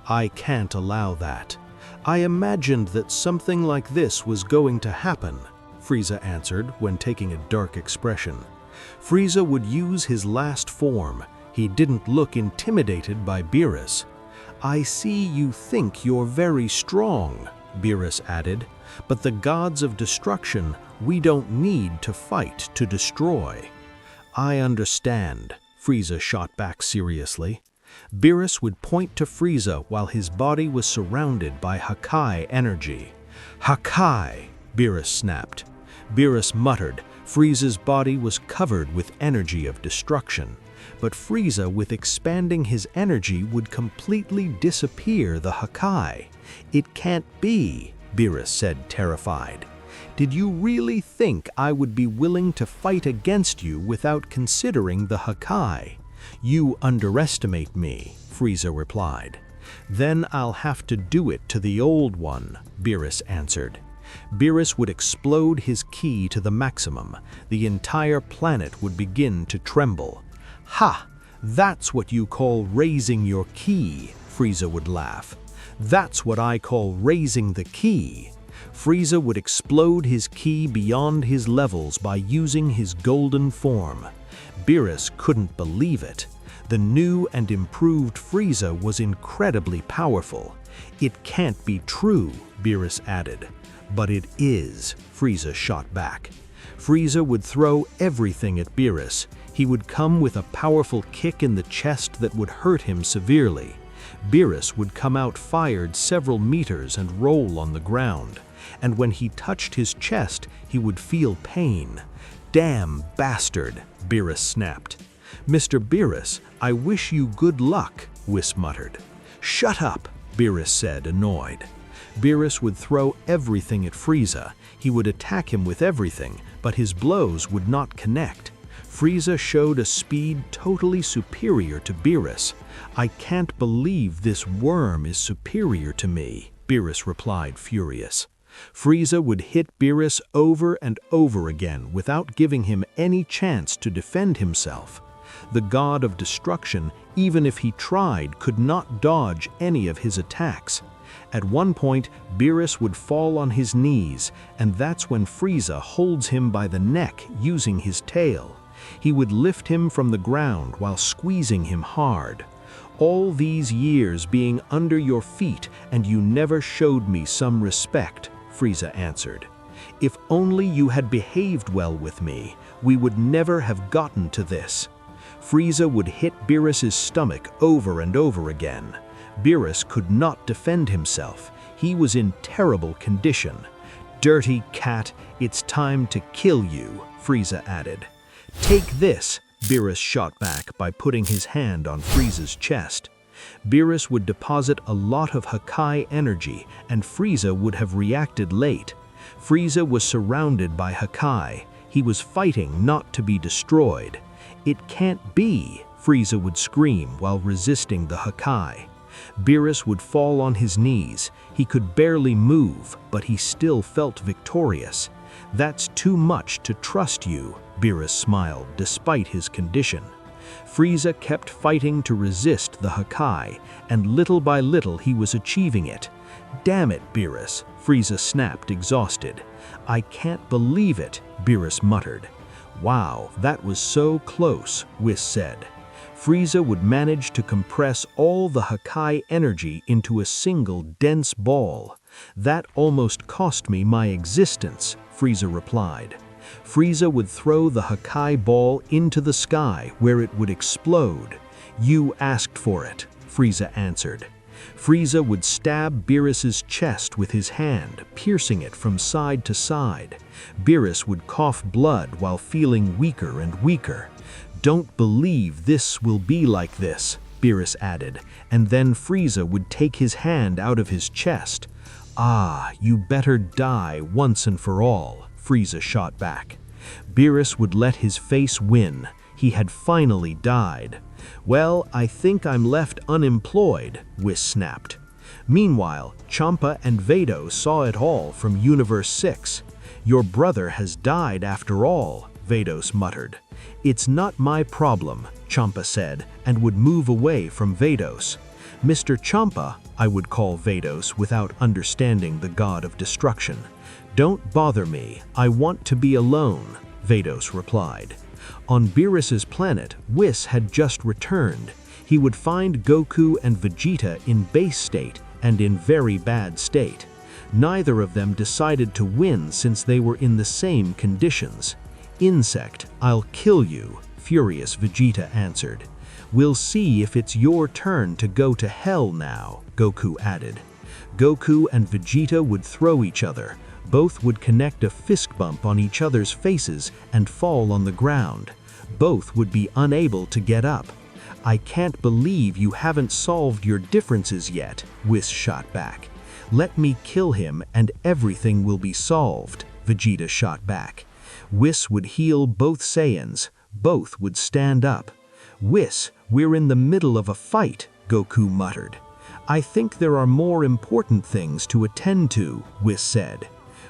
I can't allow that. I imagined that something like this was going to happen," Frieza answered when taking a dark expression. Frieza would use his last form. He didn't look intimidated by Beerus. "I see you think you're very strong," Beerus added, "but the gods of destruction, we don't need to fight to destroy." "I understand," Frieza shot back seriously. Beerus would point to Frieza while his body was surrounded by Hakai energy. "Hakai!" Beerus snapped. Beerus muttered. Frieza's body was covered with energy of destruction, but Frieza, with expanding his energy, would completely disappear the Hakai. "It can't be," Beerus said, terrified. "Did you really think I would be willing to fight against you without considering the Hakai? You underestimate me," Frieza replied. "Then I'll have to do it to the old one," Beerus answered. Beerus would explode his ki to the maximum. The entire planet would begin to tremble. "Ha! That's what you call raising your ki," Frieza would laugh. "That's what I call raising the ki." Frieza would explode his ki beyond his levels by using his golden form. Beerus couldn't believe it. The new and improved Frieza was incredibly powerful. "It can't be true," Beerus added. "But it is," Frieza shot back. Frieza would throw everything at Beerus. He would come with a powerful kick in the chest that would hurt him severely. Beerus would come out fired several meters and roll on the ground. And when he touched his chest, he would feel pain. "Damn bastard," Beerus snapped. "Mr. Beerus, I wish you good luck," Whis muttered. "Shut up," Beerus said, annoyed. Beerus would throw everything at Frieza. He would attack him with everything, but his blows would not connect. Frieza showed a speed totally superior to Beerus. "I can't believe this worm is superior to me," Beerus replied, furious. Frieza would hit Beerus over and over again without giving him any chance to defend himself. The god of destruction, even if he tried, could not dodge any of his attacks. At one point, Beerus would fall on his knees, and that's when Frieza holds him by the neck using his tail. He would lift him from the ground while squeezing him hard. "All these years being under your feet, and you never showed me some respect," Frieza answered. "If only you had behaved well with me, we would never have gotten to this." Frieza would hit Beerus's stomach over and over again. Beerus could not defend himself. He was in terrible condition. "Dirty cat, it's time to kill you," Frieza added. "Take this," Beerus shot back by putting his hand on Frieza's chest. Beerus would deposit a lot of Hakai energy, and Frieza would have reacted late. Frieza was surrounded by Hakai. He was fighting not to be destroyed. "It can't be," Frieza would scream while resisting the Hakai. Beerus would fall on his knees. He could barely move, but he still felt victorious. "That's too much to trust you," Beerus smiled despite his condition. Frieza kept fighting to resist the Hakai, and little by little he was achieving it. "Damn it, Beerus," Frieza snapped, exhausted. "I can't believe it," Beerus muttered. Wow, that was so close, Whis said. Frieza would manage to compress all the Hakai energy into a single dense ball. That almost cost me my existence, Frieza replied. Frieza would throw the Hakai ball into the sky where it would explode. You asked for it, Frieza answered. Frieza would stab Beerus's chest with his hand, piercing it from side to side. Beerus would cough blood while feeling weaker and weaker. Don't believe this will be like this, Beerus added, and then Frieza would take his hand out of his chest. Ah, you better die once and for all, Frieza shot back. Beerus would let his face win. He had finally died. Well, I think I'm left unemployed, Whis snapped. Meanwhile, Champa and Vado saw it all from Universe 6. Your brother has died after all, Vados muttered. It's not my problem, Champa said, and would move away from Vados. Mr. Champa, I would call Vados without understanding the god of destruction. Don't bother me, I want to be alone, Vados replied. On Beerus's planet, Whis had just returned. He would find Goku and Vegeta in base state and in very bad state. Neither of them decided to win since they were in the same conditions. Insect, I'll kill you, furious Vegeta answered. We'll see if it's your turn to go to hell now, Goku added. Goku and Vegeta would throw each other. Both would connect a fist bump on each other's faces and fall on the ground. Both would be unable to get up. I can't believe you haven't solved your differences yet, Whis shot back. Let me kill him and everything will be solved, Vegeta shot back. Whis would heal both Saiyans. Both would stand up. Whis, we're in the middle of a fight, Goku muttered. I think there are more important things to attend to, Whis said.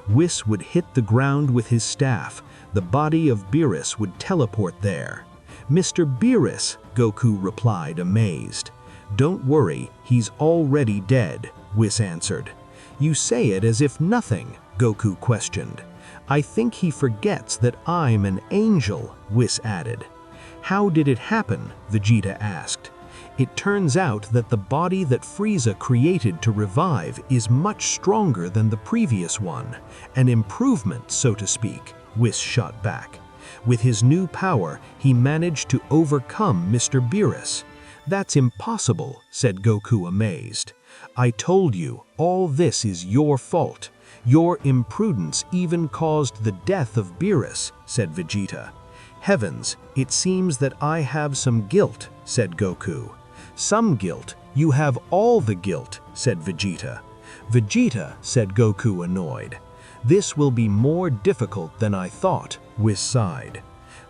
Whis would hit the ground with his staff. The body of Beerus would teleport there. Mr. Beerus, Goku replied, amazed. Don't worry, he's already dead, Whis answered. You say it as if nothing, Goku questioned. I think he forgets that I'm an angel, Whis added. How did it happen? Vegeta asked. It turns out that the body that Frieza created to revive is much stronger than the previous one. An improvement, so to speak, Whis shot back. With his new power, he managed to overcome Mr. Beerus. That's impossible, said Goku amazed. I told you, all this is your fault. Your imprudence even caused the death of Beerus, said Vegeta. Heavens, it seems that I have some guilt, said Goku. Some guilt? You have all the guilt, said Vegeta. Vegeta, said Goku annoyed. This will be more difficult than I thought, Whis sighed.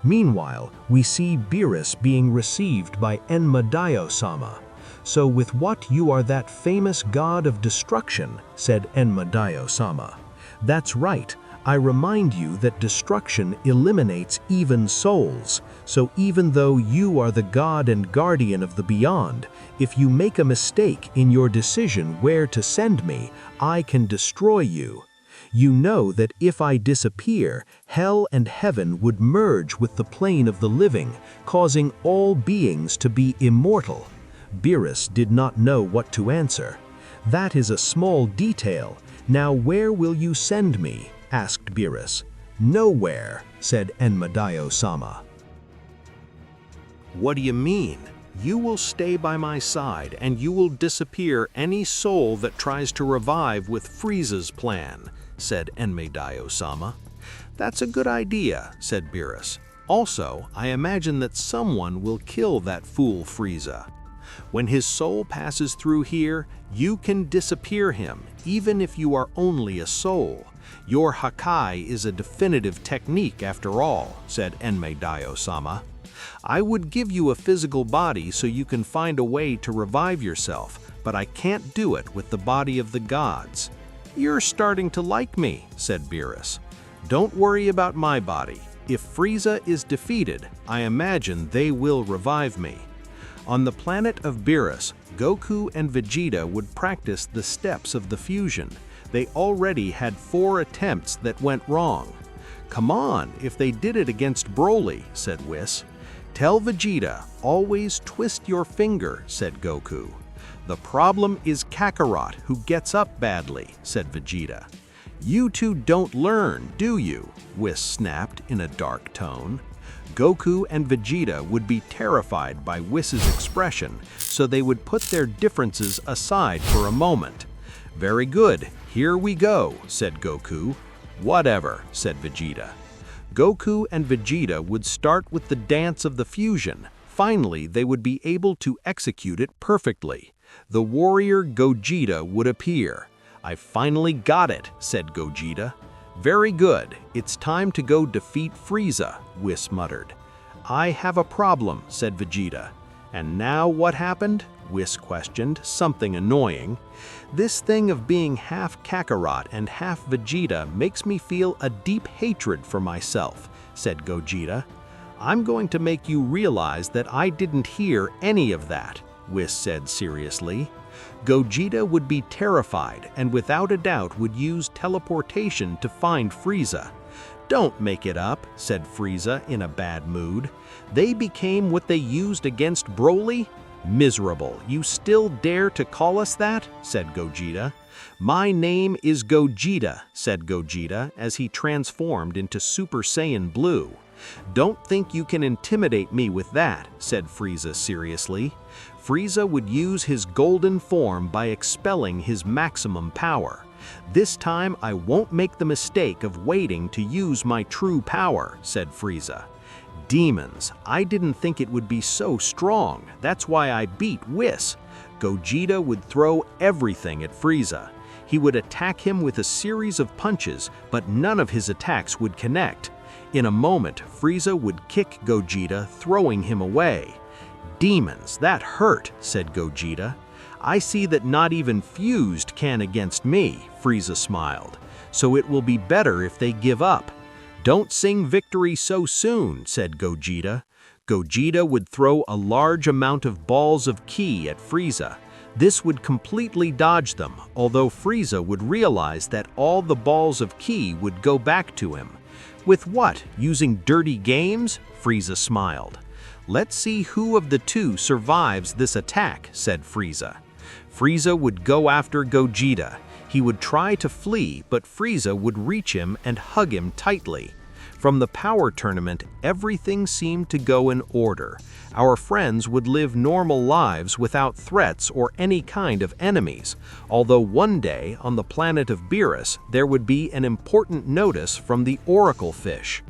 Meanwhile, we see Beerus being received by Enma-Daio-sama. So with what you are that famous god of destruction, said Enma-Daio-sama. That's right. I remind you that destruction eliminates even souls, so even though you are the god and guardian of the beyond, if you make a mistake in your decision where to send me, I can destroy you. You know that if I disappear, hell and heaven would merge with the plane of the living, causing all beings to be immortal. Beerus did not know what to answer. That is a small detail. Now where will you send me? Asked Beerus. Nowhere, said Enma-Daio-sama. What do you mean? You will stay by my side and you will disappear any soul that tries to revive with Frieza's plan, said Enma-Daio-sama. That's a good idea, said Beerus. Also, I imagine that someone will kill that fool Frieza. When his soul passes through here, you can disappear him, even if you are only a soul. Your Hakai is a definitive technique after all, said Enma-Daio-sama. I would give you a physical body so you can find a way to revive yourself, but I can't do it with the body of the gods. You're starting to like me, said Beerus. Don't worry about my body. If Frieza is defeated, I imagine they will revive me. On the planet of Beerus, Goku and Vegeta would practice the steps of the fusion. They already had 4 attempts that went wrong. Come on, if they did it against Broly, said Whis. Tell Vegeta, always twist your finger, said Goku. The problem is Kakarot, who gets up badly, said Vegeta. You two don't learn, do you? Whis snapped in a dark tone. Goku and Vegeta would be terrified by Whis's expression, so they would put their differences aside for a moment. Very good, here we go, said Goku. Whatever, said Vegeta. Goku and Vegeta would start with the dance of the fusion. Finally, they would be able to execute it perfectly. The warrior Gogeta would appear. I finally got it, said Gogeta. Very good, it's time to go defeat Frieza, Whis muttered. I have a problem, said Vegeta. And now what happened? Whis questioned, something annoying. This thing of being half Kakarot and half Vegeta makes me feel a deep hatred for myself, said Gogeta. I'm going to make you realize that I didn't hear any of that, Whis said seriously. Gogeta would be terrified and without a doubt would use teleportation to find Frieza. Don't make it up, said Frieza in a bad mood. They became what they used against Broly? Miserable, you still dare to call us that? Said Gogeta. My name is Gogeta, said Gogeta as he transformed into Super Saiyan Blue. Don't think you can intimidate me with that, said Frieza seriously. Frieza would use his golden form by expelling his maximum power. This time I won't make the mistake of waiting to use my true power, said Frieza. Demons, I didn't think it would be so strong. That's why I beat Whis. Gogeta would throw everything at Frieza. He would attack him with a series of punches, but none of his attacks would connect. In a moment, Frieza would kick Gogeta, throwing him away. Demons, that hurt, said Gogeta. I see that not even fused can against me, Frieza smiled. So it will be better if they give up. Don't sing victory so soon, said Gogeta. Gogeta would throw a large amount of balls of ki at Frieza. This would completely dodge them, although Frieza would realize that all the balls of ki would go back to him. With what? Using dirty games? Frieza smiled. Let's see who of the two survives this attack, said Frieza. Frieza would go after Gogeta. He would try to flee, but Frieza would reach him and hug him tightly. From the power tournament, everything seemed to go in order. Our friends would live normal lives without threats or any kind of enemies, although one day, on the planet of Beerus, there would be an important notice from the Oracle Fish.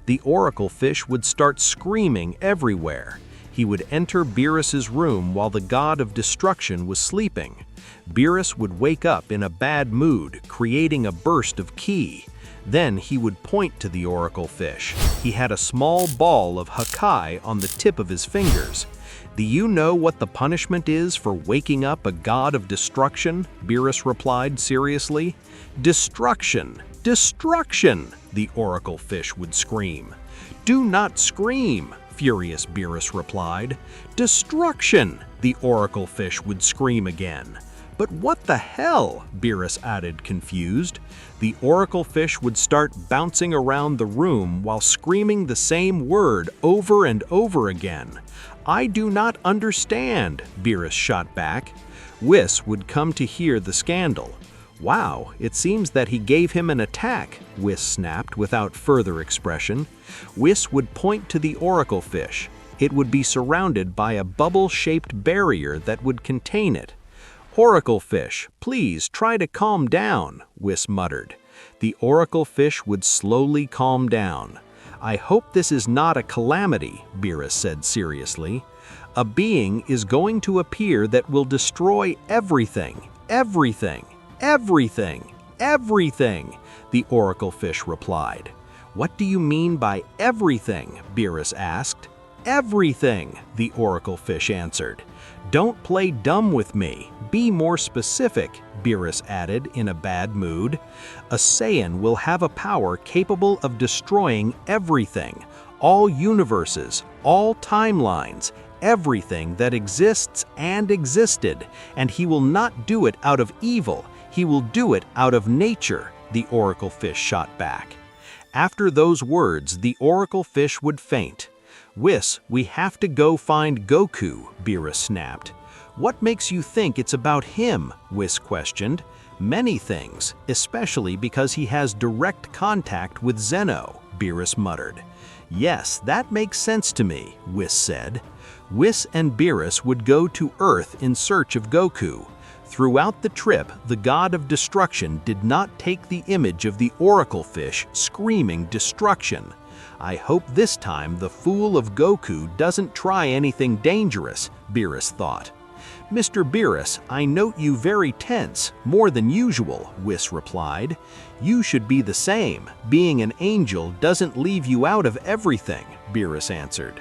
The Oracle Fish would start screaming everywhere. He would enter Beerus's room while the god of destruction was sleeping. Beerus would wake up in a bad mood, creating a burst of ki. Then he would point to the Oracle Fish. He had a small ball of Hakai on the tip of his fingers. Do you know what the punishment is for waking up a god of destruction? Beerus replied seriously. Destruction! Destruction! The Oracle Fish would scream. Do not scream! Furious Beerus replied. Destruction! The Oracle Fish would scream again. But what the hell? Beerus added, confused. The Oracle Fish would start bouncing around the room while screaming the same word over and over again. I do not understand, Beerus shot back. Whis would come to hear the scandal. Wow, it seems that he gave him an attack, Whis snapped without further expression. Whis would point to the Oracle Fish. It would be surrounded by a bubble-shaped barrier that would contain it. Oracle Fish, please try to calm down, Whis muttered. The Oracle Fish would slowly calm down. I hope this is not a calamity, Beerus said seriously. A being is going to appear that will destroy everything, everything. Everything, everything, the Oracle Fish replied. What do you mean by everything? Beerus asked. Everything, the Oracle Fish answered. Don't play dumb with me. Be more specific, Beerus added in a bad mood. A Saiyan will have a power capable of destroying everything, all universes, all timelines, everything that exists and existed, and he will not do it out of evil. He will do it out of nature, the Oracle Fish shot back. After those words, the oracle fish would faint. Whis, we have to go find Goku, Beerus snapped. What makes you think it's about him? Whis questioned. Many things, especially because he has direct contact with Zeno, Beerus muttered. Yes, that makes sense to me, Whis said. Whis and Beerus would go to Earth in search of Goku. Throughout the trip, the god of destruction did not take the image of the oracle fish screaming destruction. I hope this time the fool of Goku doesn't try anything dangerous, Beerus thought. Mr. Beerus, I note you very tense, more than usual, Whis replied. You should be the same. Being an angel doesn't leave you out of everything, Beerus answered.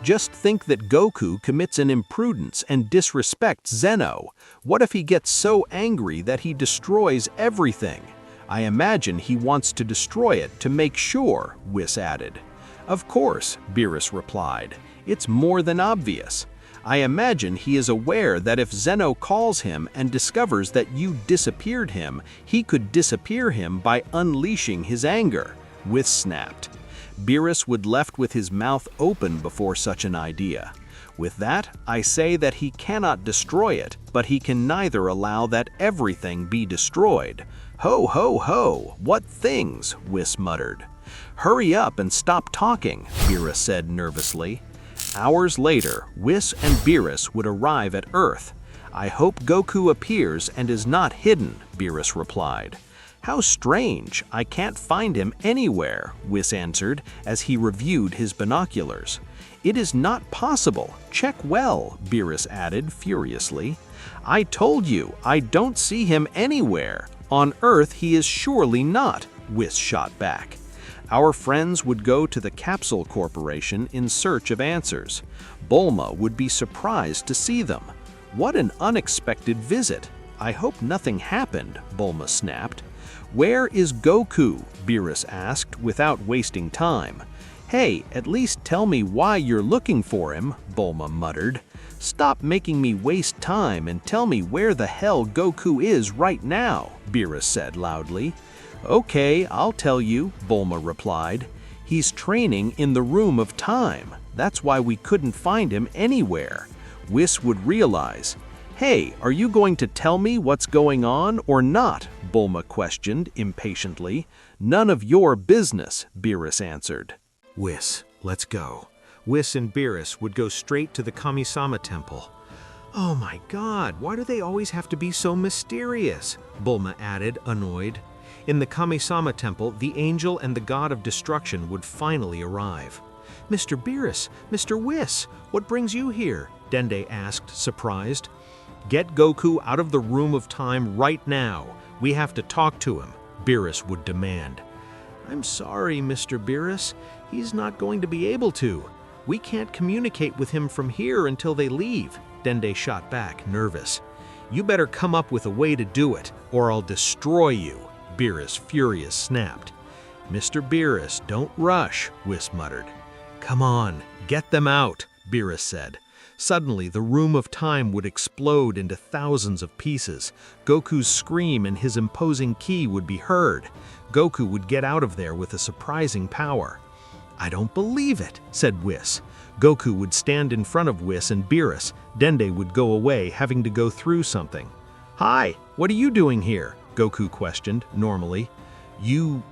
Just think that Goku commits an imprudence and disrespects Zeno. What if he gets so angry that he destroys everything? I imagine he wants to destroy it to make sure, Whis added. Of course, Beerus replied. It's more than obvious. I imagine he is aware that if Zeno calls him and discovers that you disappeared him, he could disappear him by unleashing his anger, Whis snapped. Beerus would left with his mouth open before such an idea. With that, I say that he cannot destroy it, but he can neither allow that everything be destroyed. Ho, ho, ho, what things? Whis muttered. Hurry up and stop talking, Beerus said nervously. Hours later, Whis and Beerus would arrive at Earth. I hope Goku appears and is not hidden, Beerus replied. How strange, I can't find him anywhere, Whis answered as he reviewed his binoculars. It is not possible, check well, Beerus added furiously. I told you, I don't see him anywhere. On Earth he is surely not, Whis shot back. Our friends would go to the Capsule Corporation in search of answers. Bulma would be surprised to see them. What an unexpected visit. I hope nothing happened, Bulma snapped. Where is Goku? Beerus asked without wasting time. Hey, at least tell me why you're looking for him, Bulma muttered. Stop making me waste time and tell me where the hell Goku is right now, Beerus said loudly. Okay, I'll tell you, Bulma replied. He's training in the Room of Time. That's why we couldn't find him anywhere. Whis would realize. Hey, are you going to tell me what's going on or not? Bulma questioned impatiently. None of your business, Beerus answered. Whis, let's go. Whis and Beerus would go straight to the Kami-sama temple. Oh my god, why do they always have to be so mysterious? Bulma added, annoyed. In the Kami-sama temple, the angel and the god of destruction would finally arrive. Mr. Beerus, Mr. Whis, what brings you here? Dende asked, surprised. Get Goku out of the Room of Time right now. We have to talk to him, Beerus would demand. I'm sorry, Mr. Beerus. He's not going to be able to. We can't communicate with him from here until they leave, Dende shot back, nervous. You better come up with a way to do it, or I'll destroy you, Beerus, furious, snapped. Mr. Beerus, don't rush, Whis muttered. Come on, get them out, Beerus said. Suddenly, the Room of Time would explode into thousands of pieces. Goku's scream and his imposing ki would be heard. Goku would get out of there with a surprising power. I don't believe it, said Whis. Goku would stand in front of Whis and Beerus. Dende would go away, having to go through something. Hi, what are you doing here? Goku questioned, normally. You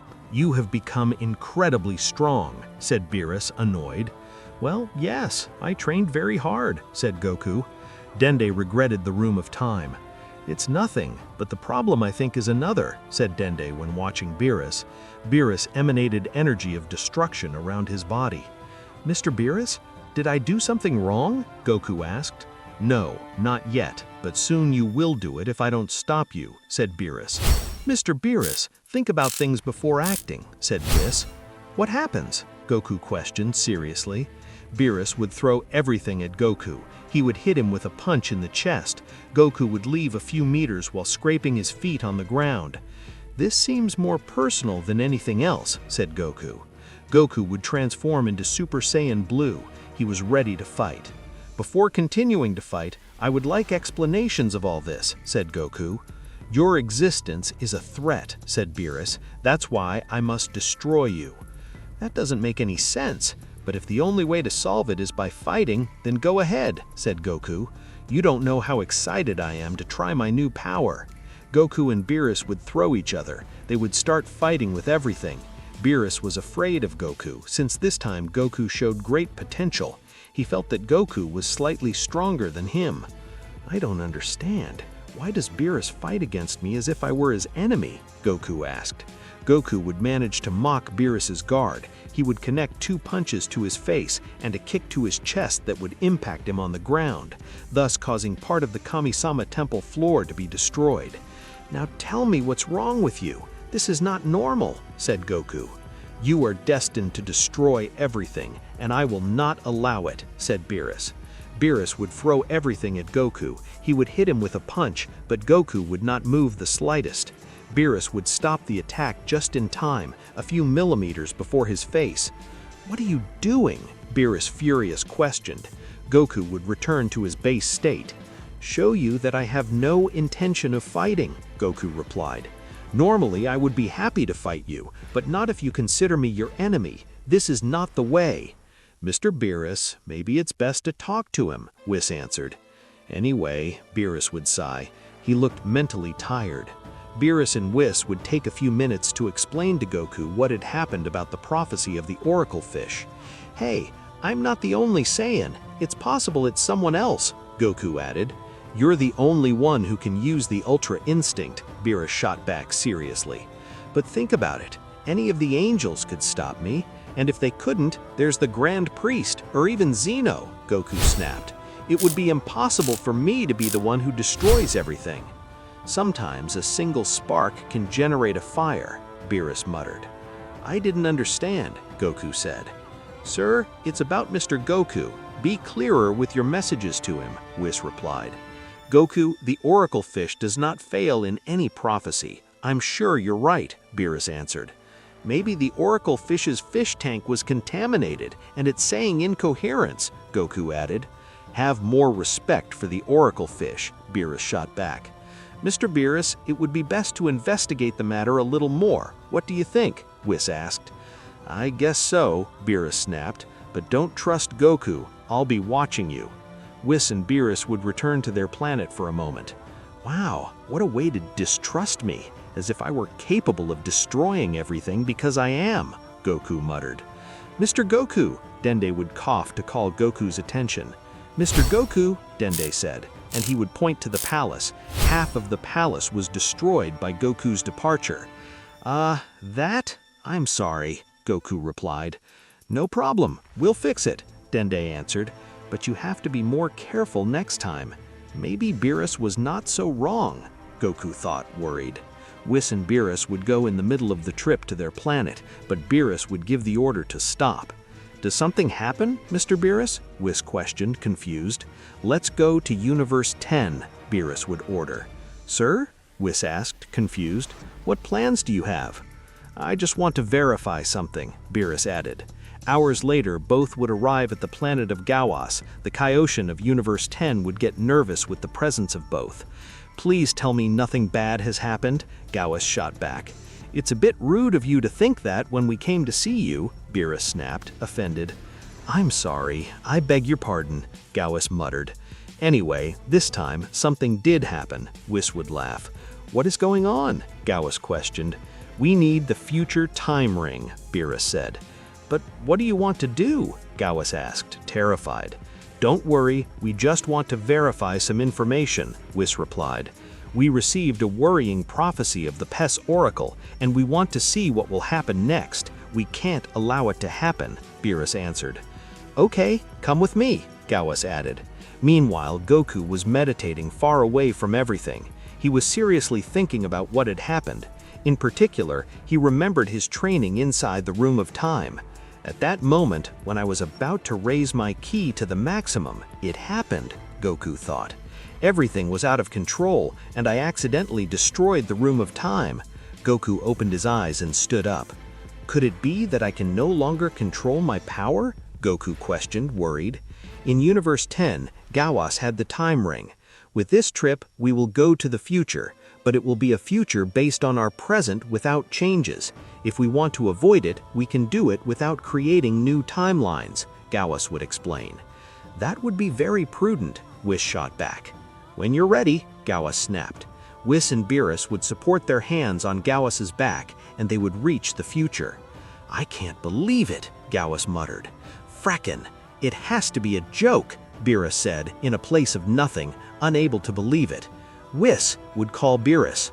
have become incredibly strong, said Beerus, annoyed. Well, yes, I trained very hard, said Goku. Dende regretted the Room of Time. It's nothing, but the problem I think is another, said Dende when watching Beerus. Beerus emanated energy of destruction around his body. Mr. Beerus, did I do something wrong? Goku asked. No, not yet, but soon you will do it if I don't stop you, said Beerus. Mr. Beerus, think about things before acting, said Whis. What happens? Goku questioned seriously. Beerus would throw everything at Goku. He would hit him with a punch in the chest. Goku would leave a few meters while scraping his feet on the ground. This seems more personal than anything else, said Goku. Goku would transform into Super Saiyan Blue. He was ready to fight. Before continuing to fight, I would like explanations of all this, said Goku. "Your existence is a threat," said Beerus. "That's why I must destroy you." "That doesn't make any sense, but if the only way to solve it is by fighting, then go ahead," said Goku. "You don't know how excited I am to try my new power." Goku and Beerus would throw each other. They would start fighting with everything. Beerus was afraid of Goku, since this time Goku showed great potential. He felt that Goku was slightly stronger than him. "I don't understand. Why does Beerus fight against me as if I were his enemy?" Goku asked. Goku would manage to mock Beerus's guard. He would connect 2 punches to his face and a kick to his chest that would impact him on the ground, thus causing part of the Kami-sama temple floor to be destroyed. "Now tell me what's wrong with you. This is not normal," said Goku. "You are destined to destroy everything, and I will not allow it," said Beerus. Beerus would throw everything at Goku. He would hit him with a punch, but Goku would not move the slightest. Beerus would stop the attack just in time, a few millimeters before his face. "What are you doing?" Beerus furious questioned. Goku would return to his base state. "Show you that I have no intention of fighting," Goku replied. "Normally I would be happy to fight you, but not if you consider me your enemy. This is not the way." "Mr. Beerus, maybe it's best to talk to him," Whis answered. "Anyway," Beerus would sigh. He looked mentally tired. Beerus and Whis would take a few minutes to explain to Goku what had happened about the prophecy of the Oracle Fish. "Hey, I'm not the only Saiyan. It's possible it's someone else," Goku added. "You're the only one who can use the Ultra Instinct," Beerus shot back seriously. "But think about it. Any of the angels could stop me. And if they couldn't, there's the Grand Priest, or even Zeno," Goku snapped. "It would be impossible for me to be the one who destroys everything." "Sometimes a single spark can generate a fire," Beerus muttered. "I didn't understand," Goku said. "Sir, it's about Mr. Goku. Be clearer with your messages to him," Whis replied. "Goku, the Oracle Fish does not fail in any prophecy. I'm sure you're right," Beerus answered. "Maybe the Oracle Fish's fish tank was contaminated and it's saying incoherence," Goku added. "Have more respect for the Oracle Fish," Beerus shot back. "Mr. Beerus, it would be best to investigate the matter a little more. What do you think?" Whis asked. "I guess so," Beerus snapped, "but don't trust Goku. I'll be watching you." Whis and Beerus would return to their planet for a moment. "Wow, what a way to distrust me, as if I were capable of destroying everything because I am," Goku muttered. "Mr. Goku," Dende would cough to call Goku's attention. "Mr. Goku," Dende said, and he would point to the palace. Half of the palace was destroyed by Goku's departure. That? I'm sorry," Goku replied. "No problem, we'll fix it," Dende answered. "But you have to be more careful next time. Maybe Beerus was not so wrong," Goku thought, worried. Whis and Beerus would go in the middle of the trip to their planet, but Beerus would give the order to stop. "Does something happen, Mr. Beerus?" Whis questioned, confused. "Let's go to Universe 10, Beerus would order. "Sir?" Whis asked, confused. "What plans do you have?" "I just want to verify something," Beerus added. Hours later, both would arrive at the planet of Gawas. The Kaioshin of Universe 10 would get nervous with the presence of both. "Please tell me nothing bad has happened," Gawas shot back. "It's a bit rude of you to think that when we came to see you," Beerus snapped, offended. "I'm sorry, I beg your pardon," Gawas muttered. "Anyway, this time, something did happen," Whis would laugh. "What is going on?" Gawas questioned. "We need the future time ring," Beerus said. "But what do you want to do?" Gawas asked, terrified. "Don't worry, we just want to verify some information," Whis replied. "We received a worrying prophecy of the Pes Oracle, and we want to see what will happen next. We can't allow it to happen," Beerus answered. "Okay, come with me," Gawas added. Meanwhile, Goku was meditating far away from everything. He was seriously thinking about what had happened. In particular, he remembered his training inside the Room of Time. "At that moment, when I was about to raise my ki to the maximum, it happened," Goku thought. "Everything was out of control, and I accidentally destroyed the Room of Time." Goku opened his eyes and stood up. "Could it be that I can no longer control my power?" Goku questioned, worried. In Universe 10, Gawas had the time ring. "With this trip, we will go to the future, but it will be a future based on our present without changes. If we want to avoid it, we can do it without creating new timelines, Gyaos would explain. That would be very prudent, Whis shot back. When you're ready, Gyaos snapped. Whis and Beerus would support their hands on Gyaos's back, and they would reach the future. I can't believe it, Gyaos muttered. Frackin', it has to be a joke, Beerus said, in a place of nothing, unable to believe it. Whis would call Beerus.